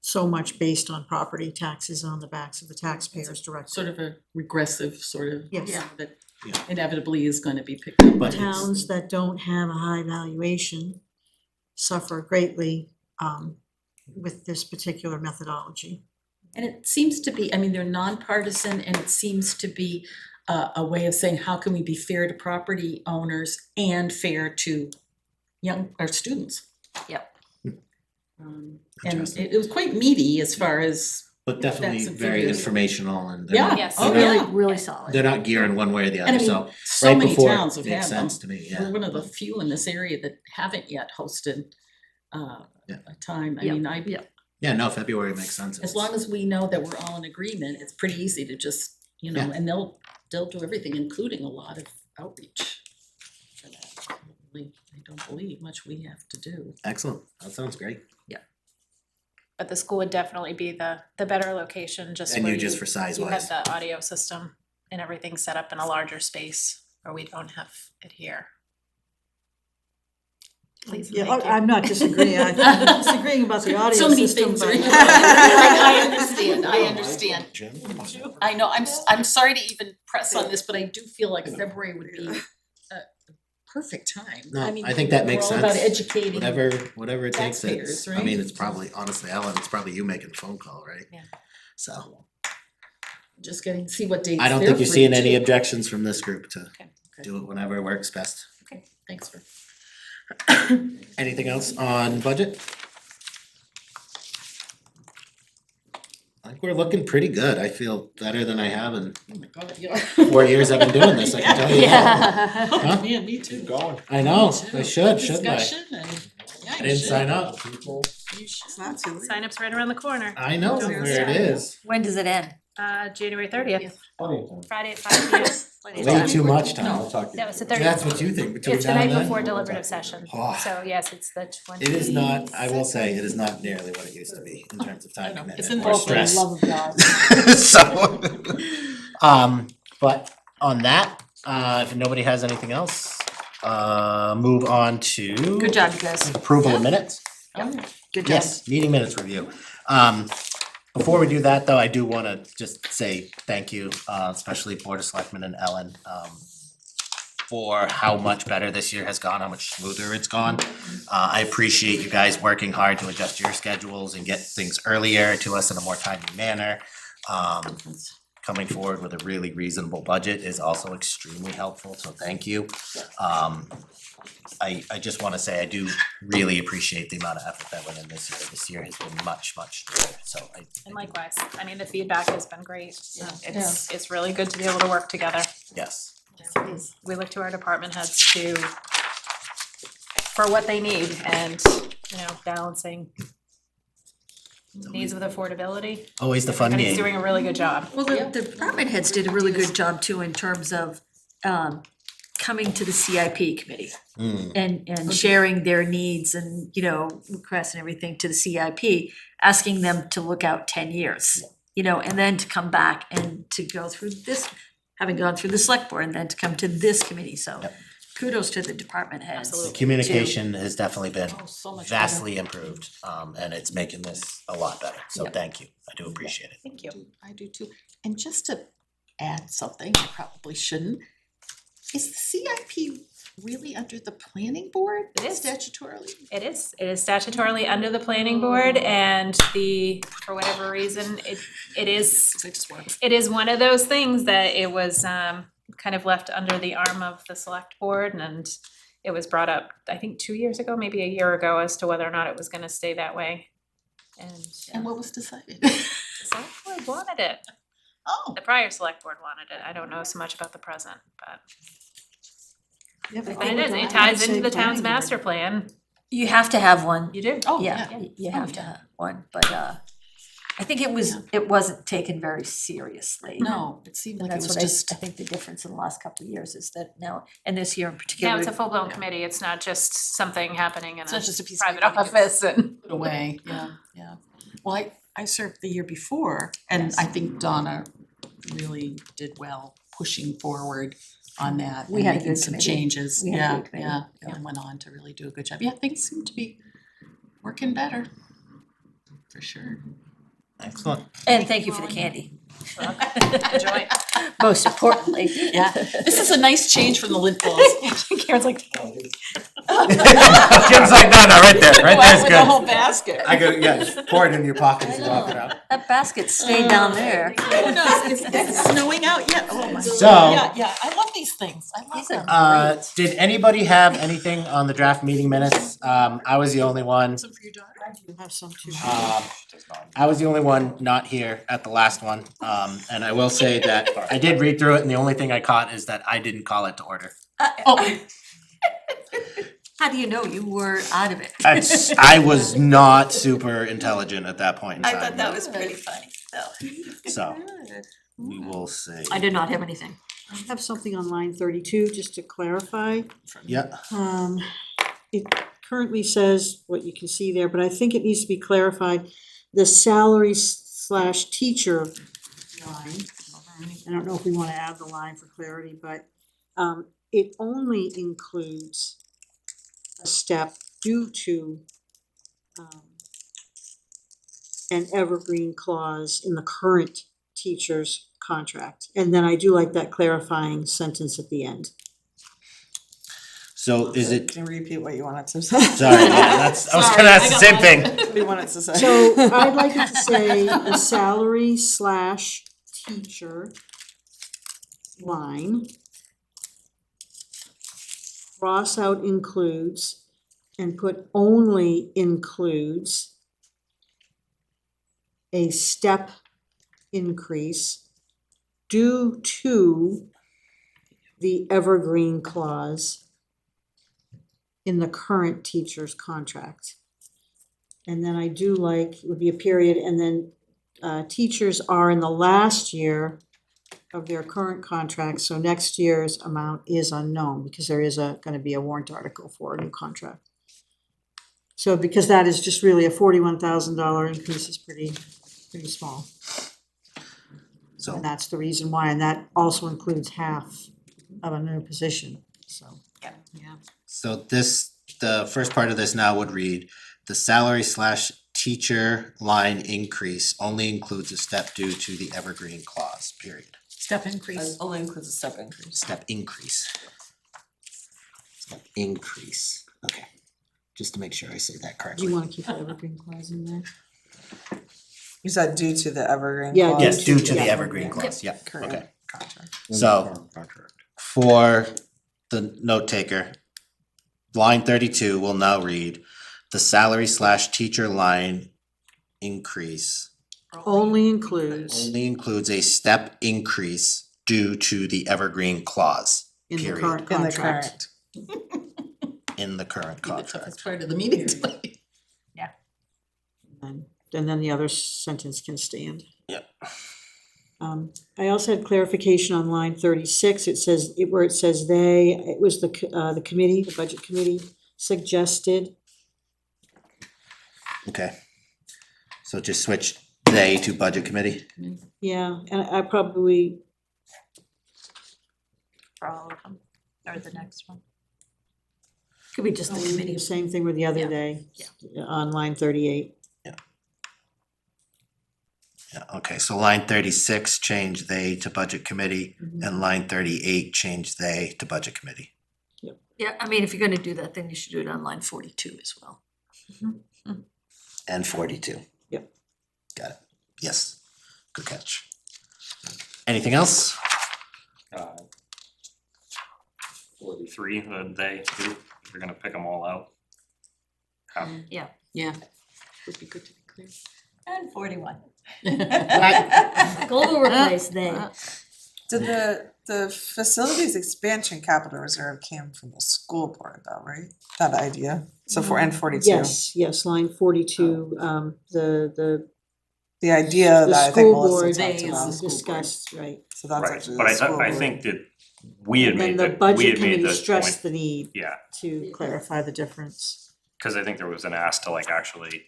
so much based on property taxes on the backs of the taxpayers directly. Sort of a regressive sort of, Yes. that Yeah. inevitably is gonna be picked up. But by it's- Towns that don't have a high valuation suffer greatly with this particular methodology. And it seems to be, I mean, they're nonpartisan, and it seems to be a way of saying, how can we be fair to property owners and fair to our students? Yep. And Interesting. it was quite meaty as far as, But definitely Facts and very figures. informational and they're yeah, not, Yes. oh, they're yeah. not, Really solid. they're not gearing one way or the And I other, so mean, so right many before towns have makes had them. sense to me, We're yeah. one of the few in this area that haven't yet hosted Yeah. a time. I Yep, mean, yep. Yeah, no, February makes sense. as long as we know that we're all in agreement, it's pretty easy to just, Yeah. and they'll do everything, including a lot of outreach for that. I don't believe much we have to do. Excellent, that sounds great. But the school would definitely be the better location, just And where you just for size you wise. have the audio system and everything set up in a larger space where we don't have it here. Please, Yeah, thank you. I'm not disagreeing, I'm disagreeing about the audio So many system, things but. are. I understand, I understand. I know, I'm sorry to even press on this, but I do feel like February would be a perfect time. No, mean, I think that makes We're all about sense. educating. Whatever it takes, taxpayers, it's, I right? mean, it's probably, honestly, Ellen, it's probably you making the phone call, right? Yeah. So, Just getting, see what dates I don't they're think you're free seeing any too. objections from this group to Okay. do it whenever works best. Thanks for. Anything else on budget? I think we're looking pretty good. I feel better than I have in Oh my God, yeah. 4 years I've been doing this, I can tell you that. Yeah. Huh? Yeah, me too. Going. I know, Too. I should, shouldn't I? Discussion and, yeah, I you didn't should. sign up. You should. It's not too late. Sign up's right around the corner, I know Don't where sign it up. is. When does it end? January 30th, Friday at 5 p.m. Plenty of Way time. too much No. time. I'll talk to you. No, it's the 30th. That's what you think between It's the now and night then? before deliberative session, Oh. so yes, it's the 20. It is not, I will say, it is not nearly what it used to be in terms of I time know, it's commitment in or the stress. of God. So, but on that, if nobody has anything else, move on to Good job, you guys. approval of minutes. Good job. Yes, meeting minutes review. Before we do that, though, I do wanna just say thank you, especially Board of Selectmen and Ellen, for how much better this year has gone, how much smoother it's gone. I appreciate you guys working hard to adjust your schedules and get things earlier to us in a more timely manner. Coming forward with a really reasonable budget is also extremely helpful, so thank you. I just wanna say, I do really appreciate the amount of effort that went in this year. This year has been much better, so And likewise, I mean, the feedback has been great, so it's really good to be able to work together. yes. We look to our department heads for what they need and, balancing needs with affordability. Always the fun Everybody's game. doing a really good job. Well, the department heads did a really good job too in terms of coming to the CIP committee Mm. and sharing their needs and, requests and everything to the CIP, asking them to look out 10 years. And then to come back and to go through this, having gone through the select board and then to come to this committee, so Yep. kudos to the department heads. Absolutely. Communication has definitely been Oh, so much better. vastly improved, and it's making this a lot better, so Yep. thank you, I do appreciate it. Thank you. I do too. And just to add something, I probably shouldn't, is the CIP really under the planning board It is. statutorily? It is statutorily under the planning board and for whatever reason, it is 'Cause I just want. it is one of those things that it was kind of left under the arm of the select board and it was brought up, I think 2 years ago, maybe a year ago, as to whether or not it was gonna stay that way. And what was decided? the select board wanted it. Oh. The prior select board wanted it. I don't know so much about the present, but it is, it ties into the town's master plan. You have to have one. You do? Oh, Yeah, you have to have one, but I think it wasn't taken very seriously. No, it seemed And like it that's was what I just, think the difference in the last couple of years is that now, and this year in particular. Yeah, it's a full-blown committee. It's not just something happening in It's a not just a piece of private paper that office and. put away, yeah. Well, I served the year before, and I think Donna really did well pushing forward on that We and had a making good some committee. changes, We had a yeah, good committee, yeah, yeah. and went on to really do a good job. Yeah, things seem to be working better, for sure. Excellent. And thank you for the candy, Enjoy. most importantly. Yeah, this is a nice change from the lint balls. Karen's like, Jim's like, no, right there, right there's With the good. whole basket. I go, yeah, pour it into your pocket as you walk it out. That basket stayed down there. Oh, no, is it snowing out yet? Oh, my. So- Yeah, I love these things, I love These are them. great. Did anybody have anything on the draft meeting minutes? I was the only one. Some for your daughter? I do have some too. I was the only one not here at the last one. And I will say that I did read through it and the only thing I caught is that I didn't call it to order. Oh, How do you know you were out of it? I was not super intelligent at that point in I time. thought that was pretty funny, though. So, we will see. I did not have anything. I have something on line 32, just to clarify. Yeah, It currently says what you can see there, but I think it needs to be clarified. The salary / teacher line, I don't know if we wanna add the line for clarity, but it only includes a step due to an evergreen clause in the current teacher's contract. And then I do like that clarifying sentence at the end. so is it, Can you repeat what you wanted to say? sorry, yeah, that's, I was gonna ask the same thing. What do you want it to say? So I'd like it to say the salary / teacher line. Cross out includes and put only includes a step increase due to the evergreen clause in the current teacher's contract. And then I do like, it would be a period, and then teachers are in the last year of their current contract, so next year's amount is unknown, because there is gonna be a warrant article for a new contract. So because that is just really a $41,000 increase is pretty small, So, and that's the reason why, and that also includes half of a new position, so. Yeah. so this, the first part of this now would read, the salary / teacher line increase only includes a step due to the evergreen clause, period. step increase. Only includes a step increase. Step increase. Step increase, okay, just to make sure I say that Do you correctly. wanna keep the evergreen clause in there? You said due to the evergreen Yeah, clause. Yes, due to the Yeah. evergreen clause, yeah, Current okay. contract. So, for the note taker, line 32 will now read, the salary / teacher line increase Only includes only includes a step increase due to the evergreen clause in the period. current In the contract. current. in the current That's contract. part of the meeting tonight. And then the other sentence can stand. Yep. I also had clarification on line 36, it says, where it says they, it was the committee, the budget committee suggested. Okay. So just switch they to budget committee? Yeah, and I probably, For all of them, or the next one. Could be just the the committee. same thing with the other Yeah, day, on line 38. Yeah, okay, so line 36, change they to budget committee, and line 38, change they to budget committee. Yeah, I mean, if you're gonna do that, then you should do it on line 42 as well. And 42. Yep. Got it, yes, good catch. Anything else? 43, they do. we're gonna pick them all out. Yeah, would be good to be clear. And 41. Global replace they. Did the facilities expansion capital reserve came from the school board though, right? That idea, so for N 42. Yes, line 42, The idea the that I think school Melissa board talked they about. is the school board. discussed, right. So that's Right, actually but the school I board. think that we had And then made the we budget had made committee the stressed point, the need yeah, to clarify the difference. cause I think there was an ask to like actually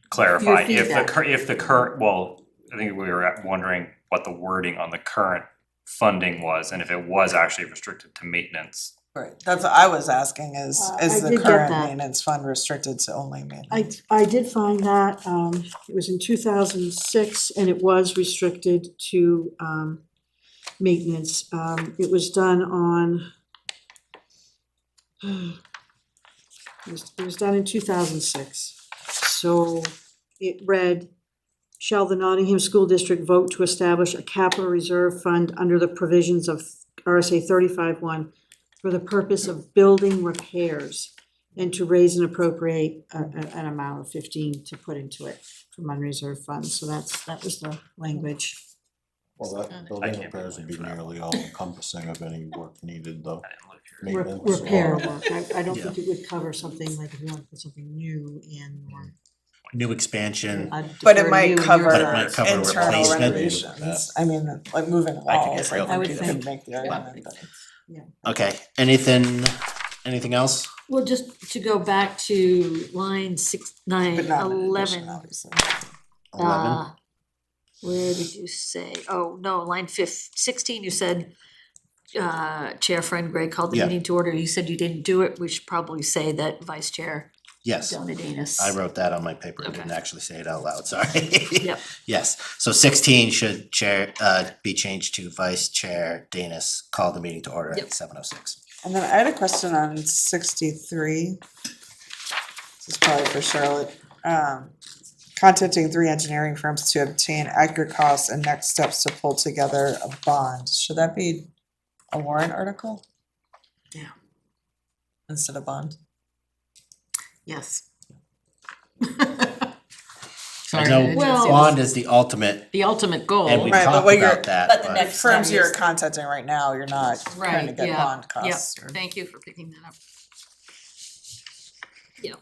clarify Your if the feedback. if the current, well, I think we were wondering what the wording on the current funding was, and if it was actually restricted to maintenance. Right, that's what I was asking is I the did get current that. maintenance fund restricted to only maintenance? I did find that, it was in 2006, and it was restricted to, maintenance. It was done on, it was done in 2006. So it read, shall the Nottingham School District vote to establish a capital reserve fund under the provisions of RSA 35-1 for the purpose of building repairs and to raise and appropriate an amount of 15 to put into it from unreserved funds. So that was the language. Well, that I building can't repairs would be remember that. nearly all encompassing of any work needed though. I didn't live here. Maintenance Repair or- work. I don't think it would cover something like if you want to put something new in or. New expansion, I'd But defer it to might you and cover your But it might cover internal replacement. renovations, I mean, like moving I could walls, get real I I would think you think. could make the argument that okay, anything else? Well, just to go back to line but not in 11, addition, obviously. 11? where did you say, oh, no, line 16, you said, Chair Friend Gray called the Yeah. meeting to order, you said you didn't do it, we should probably say that Vice Chair Yes, Donna Danis. I wrote that on my paper, I didn't Okay. actually say it out loud, sorry. Yep. Yes, so 16 should be changed to Vice Chair Danis, call the meeting to order Yep. at 7:06. And then I had a question on 63. This is probably for Charlotte. Contacting 3 engineering firms to obtain accurate costs and next steps to pull together a bond. Should that be a warrant article? Yeah. Instead of bond? Yes. I Sorry, know didn't Well- see bond is the ultimate, the ultimate goal. and we've Right, but talked what you're- about that, but the but next Firms step you're is- contacting right now, you're not trying to Right, get yeah, bond costs. or- Thank you for picking that up. Yeah.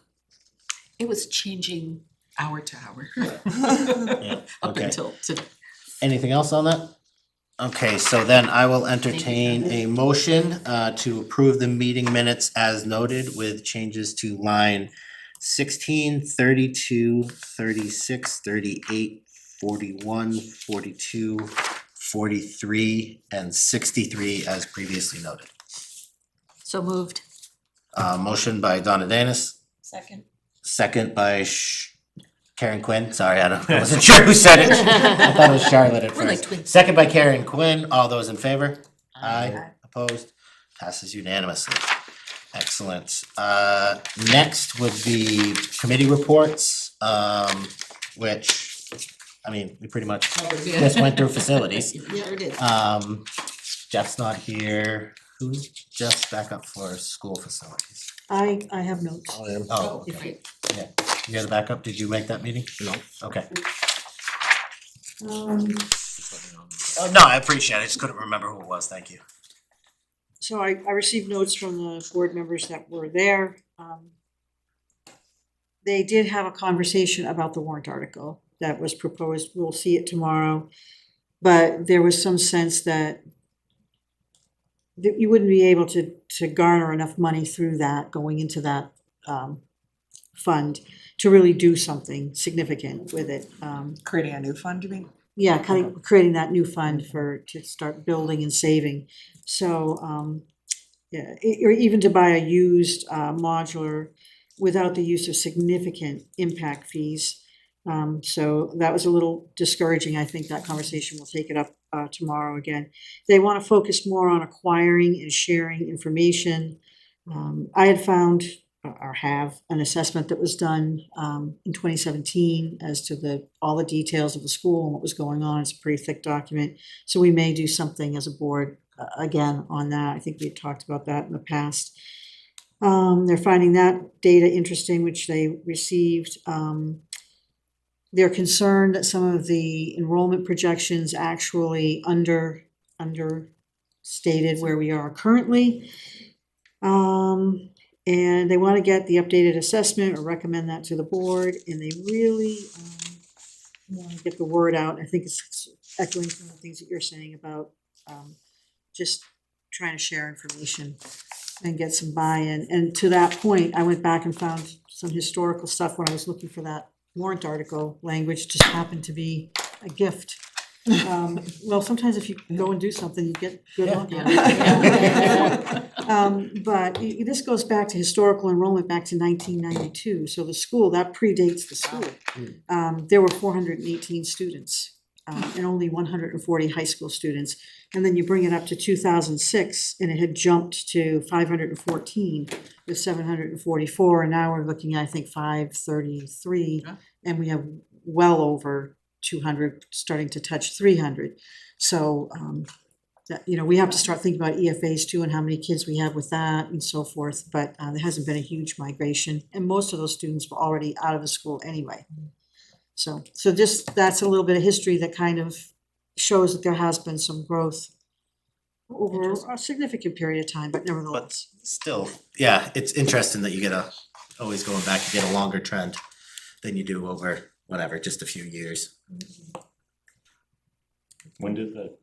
It was changing hour to hour. Yeah, Up okay. until today. Anything else on that? Okay, so then I will entertain a motion to approve the meeting minutes as noted with changes to line 16, 32, 36, 38, 41, 42, 43, and 63 as previously noted. So moved. Motion by Donna Danis, Second. second by Karen Quinn, sorry, I wasn't sure who said it. I thought it was Charlotte at We're like first. twins. Second by Karen Quinn, all those in favor? Aye. Opposed? Passes unanimously. Excellent. Next would be committee reports, which, I mean, we pretty much just went through facilities. Sure did. Jeff's not here. Who's Jeff's backup for school facilities? I have notes. Oh, If okay. you- You're the backup? Did you make that meeting? No. Okay. Um, Oh, no, I appreciate it. I just couldn't remember who it was. Thank you. So I received notes from the board members that were there. They did have a conversation about the warrant article that was proposed. We'll see it tomorrow. But there was some sense that you wouldn't be able to garner enough money through that, going into that fund to really do something significant with it. Creating a new fund, you mean? Yeah, creating that new fund to start building and saving. So, yeah, or even to buy a used modular without the use of significant impact fees. So that was a little discouraging. I think that conversation, we'll take it up tomorrow again. They want to focus more on acquiring and sharing information. I had found or have an assessment that was done in 2017 as to all the details of the school and what was going on. It's a pretty thick document. So we may do something as a board again on that. I think we had talked about that in the past. They're finding that data interesting, which they received. They're concerned that some of the enrollment projections actually understated where we are currently. And they want to get the updated assessment or recommend that to the board, and they really want to get the word out. I think it's echoing some of the things that you're saying about just trying to share information and get some buy-in. And to that point, I went back and found some historical stuff when I was looking for that warrant article language, just happened to be a gift. Well, sometimes if you go and do something, you get good luck. But this goes back to historical enrollment back to 1992, so the school, that predates the school. There were 418 students, and only 140 high school students. And then you bring it up to 2006, and it had jumped to 514 with 744, and now we're looking at, I think, 533, and we have well over 200, starting to touch 300. So, that, you know, we have to start thinking about EFAs too, and how many kids we have with that and so forth, but there hasn't been a huge migration, and most of those students were already out of the school anyway. So just, that's a little bit of history that kind of shows that there has been some growth over a significant period of time, but But nevertheless. still, yeah, it's interesting that you get always going back, you get a longer trend than you do over, whatever, just a few years. When did the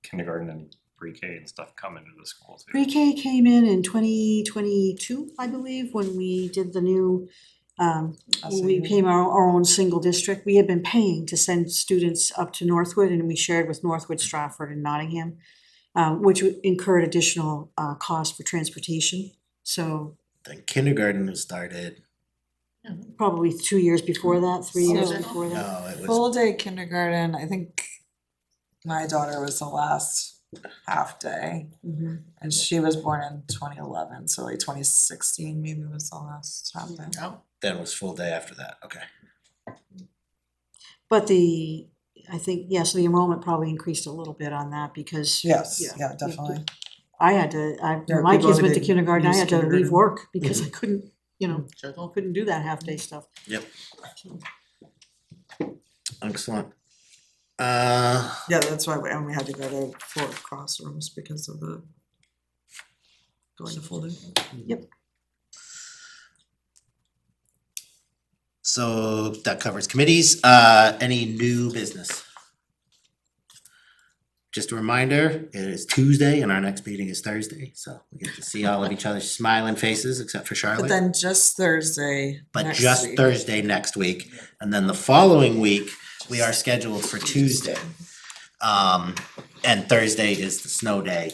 kindergarten and pre-K and stuff come into the school too? Pre-K came in 2022, I believe, when we did the new, we became our own single district. We had been paying to send students up to Northwood, and we shared with Northwood, Stratford, and Nottingham, which incurred additional cost for transportation. So Then kindergarten was started, probably 2 years before that, 3 years So- before that. no, it was, Full day kindergarten, I think my daughter was the last half day, Mhm. and she was born in 2011, so like 2016 maybe was the last half day. then it was full day after that, okay. But I think, yes, the enrollment probably increased a little bit on that because. Yes, Yeah. yeah, definitely. I had to, There when are my people kids who went to didn't kindergarten, I use had to leave kindergarten. work because I couldn't, you know, couldn't do that half-day stuff. Yep. Excellent. Yeah, that's why, and we had to go to 4 classrooms because of the going to full day. So that covers committees, any new business? Just a reminder, it is Tuesday and our next meeting is Thursday, so we get to see all of each other's smiling faces except for But Charlotte. then just Thursday But next just week. Thursday next week, and then the following week, we are scheduled for Tuesday. And Thursday is the snow day.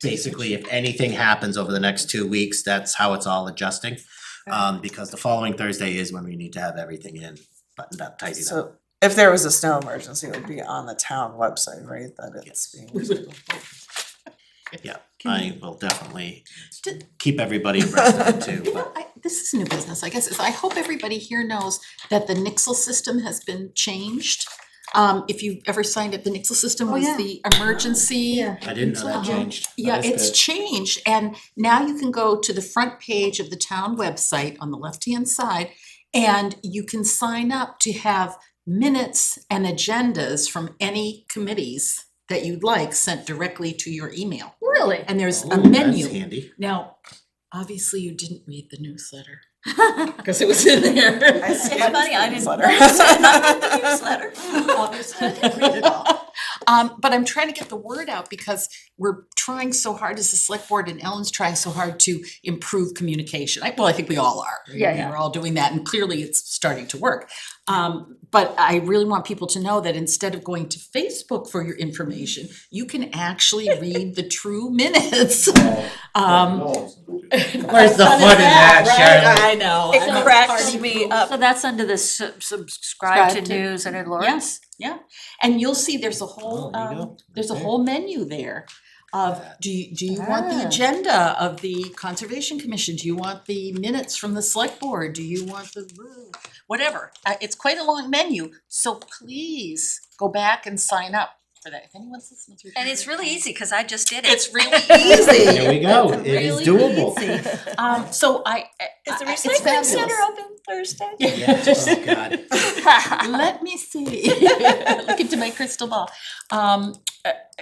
Basically, if anything happens over the next 2 weeks, that's how it's all adjusting. Because the following Thursday is when we need to have everything in, buttoned up, tidied up. So if there was a snow emergency, it would be on the town website, right, that it's being. Yeah, I will definitely keep everybody abreast of it too, but This is new business, I guess, is I hope everybody here knows that the Nixle system has been changed. If you've ever signed up, the Nixle system Oh, was yeah. the emergency. I didn't know that changed. Yeah, That is it's good. changed, and now you can go to the front page of the town website on the left-hand side, and you can sign up to have minutes and agendas from any committees that you'd like sent directly to your email. Really? And there's a Ooh, menu. That's handy. Now, obviously you didn't read the newsletter, because it was in there. I skimmed It's funny, I the didn't, newsletter. I read the newsletter, obviously, I didn't read it all. But I'm trying to get the word out because we're trying so hard as a select board, and Ellen's trying so hard to improve communication. Well, I think we all are. Yeah. We're all doing that, and clearly it's starting to work. But I really want people to know that instead of going to Facebook for your information, you can actually read the true minutes. Where's the fun in that, Charlotte? I know. It I'm a cracks party me pooper. up. So that's under the subscribe to Subscribe to- news and alerts? Yeah, and you'll see there's a whole, Oh, there you go. there's a Right whole menu there of, do you want the Ah. agenda of the Conservation Commission? Do you want the minutes from the select board? Do you want the, whatever. It's quite a long menu, so please go back and sign up for that, if anyone's listening to. And it's really easy, cause I just did it. It's really easy. There we go, it is doable. So I. Is the it's recycling fabulous. center open Thursday? Yeah, oh god. Let me see. Look into my crystal ball.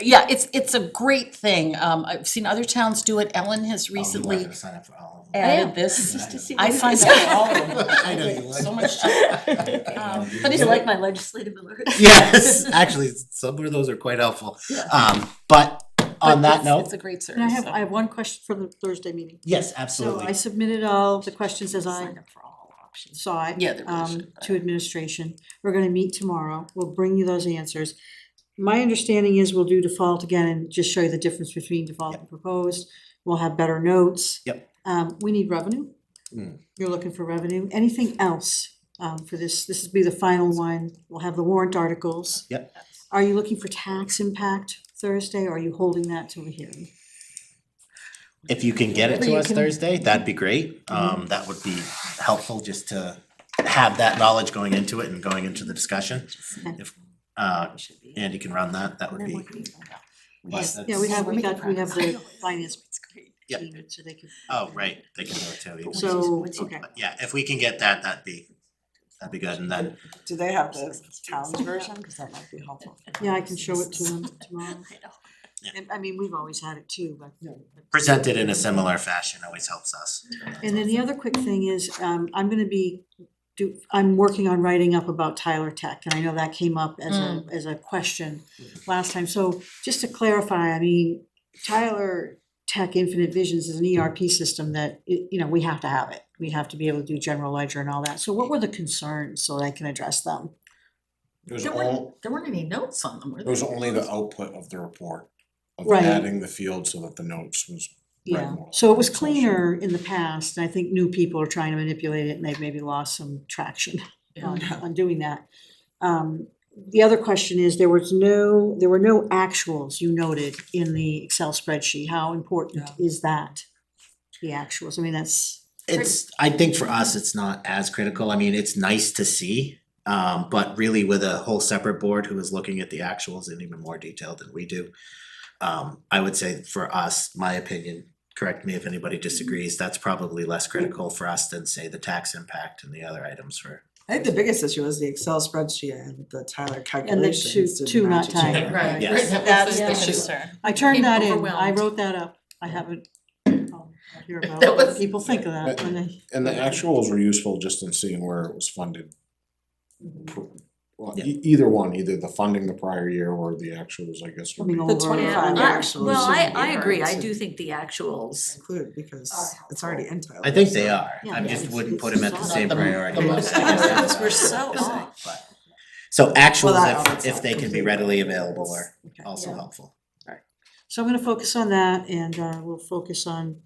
Yeah, it's a great thing. I've seen other towns do it. Ellen has recently Sign up for all of them. added this. Just to see I what it signed is. up for all of them. I know you would. So much. But it's like my legislative alerts. Yes, actually, some of those are quite helpful. But on that note, It's a great And service. I have one question for the Thursday meeting. yes, So absolutely. I submitted all the questions as I Signed up for all options. saw it, Yeah, they really should. to administration. We're gonna meet tomorrow. We'll bring you those answers. My understanding is we'll do default again and just show you the difference between default and proposed. We'll have better notes. Yep. We need revenue. Mm. You're looking for revenue. Anything else, for this? This will be the final one. We'll have the warrant articles. Yep. Are you looking for tax impact Thursday, or are you holding that till the hearing? If you can get it to us Thursday, that'd be great. That would be helpful just to have that knowledge going into it and going into the discussion. If Andy can run that, that would be. Yes. but Yeah, we have Progress. the finance Yep. team, so they can. Oh, right, they can do it too. So, okay. But yeah, if we can get that, that'd be good, and then, Do they have the town's version? Cause that might be helpful. Yeah, I can show it to them tomorrow. Yeah. And I mean, we've always had it too, but. presented in a similar fashion always helps us. And then the other quick thing is, I'm gonna I'm working on writing up about Tyler Tech, and I know that came up as a question last time. So just to clarify, I mean, Tyler Tech Infinite Visions is an ERP system that, we have to have it. We have to be able to do general ledger and all that. So what were the concerns so that I can address them? There weren't any notes on them, were It there? was only the output of the report, of Right. adding the field so that the notes was. read Yeah, more. so it was cleaner in the past, and I think new people are trying to manipulate it, and they've maybe lost some traction on doing that. The other question is, there were no actuals you noted in the Excel spreadsheet. How important is that? The actuals, I mean, that's, I think for us, it's not as critical. I mean, it's nice to see. But really with a whole separate board who is looking at the actuals in even more detail than we do. I would say for us, my opinion, correct me if anybody disagrees, that's probably less critical for us than say the tax impact and the other items for. I think the biggest issue is the Excel spreadsheet and the Tyler and the calculations. didn't two not match each other. tying, right? Yes. That's the the issue. concern. I turned Became that in, I overwhelmed. wrote that up, I haven't, I'll hear about That what was- people think of that when they. And the actuals were useful just in seeing where it was funded. Well, Yeah. either one, either the funding the prior year or the actuals, I guess. would I mean, be- The over- 25 I- actuals Well, I shouldn't be agree, hard I to do think the actuals, Include because it's already in Tyler. I think they are. Yeah, I yeah, just it's- wouldn't it's put them at the not same the- priority. the most- those were so off. But- So actuals, that's if they can be readily available are Okay. also Yeah. helpful. So I'm gonna focus on that, and we'll focus on,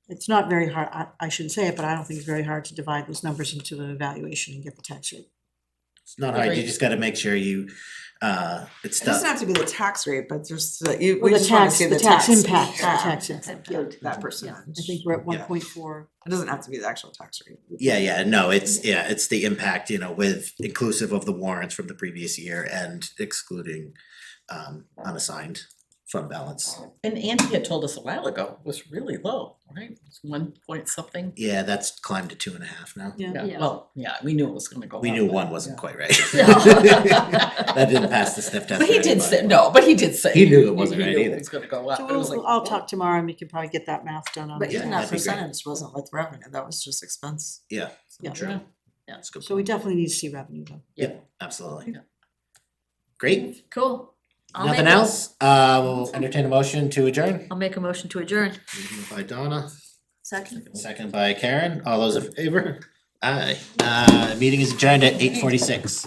it's not very hard, I shouldn't say it, but I don't think it's very hard to divide those numbers into an evaluation and get the tax rate. It's not hard, you Agreed. just gotta make sure you, it's It doesn't done. have to be the tax rate, but just that you, Well, we the just wanna tax, see the the tax tax. impact, the tax impact, yeah. That percentage. I think we're at Yeah. 1.4. It doesn't have to be the actual tax rate. Yeah, no, it's the impact, with inclusive of the warrants from the previous year and excluding unassigned fund balance. And Andy had told us a while ago, it was really low, right? It's 1 point something. Yeah, that's climbed to 2.5 now. Yeah, Yeah, well, yeah, we knew it was gonna go up. We knew but- one wasn't quite right. No. That didn't pass the sniff test. But he for did say, anybody. no, but he did say. He knew it wasn't right knew either. It was gonna go up, so but it was like. I'll talk tomorrow, and we can probably get that math done on But it. even that'd that be great. percentage wasn't with revenue, that was just expense. Yeah, Yeah. true. Yeah. That's a good So we point. definitely need to see revenue though. Yeah, absolutely. Yeah. Great, Cool. I'll make nothing a- else? We'll entertain a motion to adjourn. I'll make a motion to adjourn. Moved by Donna, Second. second by Karen. All those in favor? Aye. Meeting is adjourned at 8:46.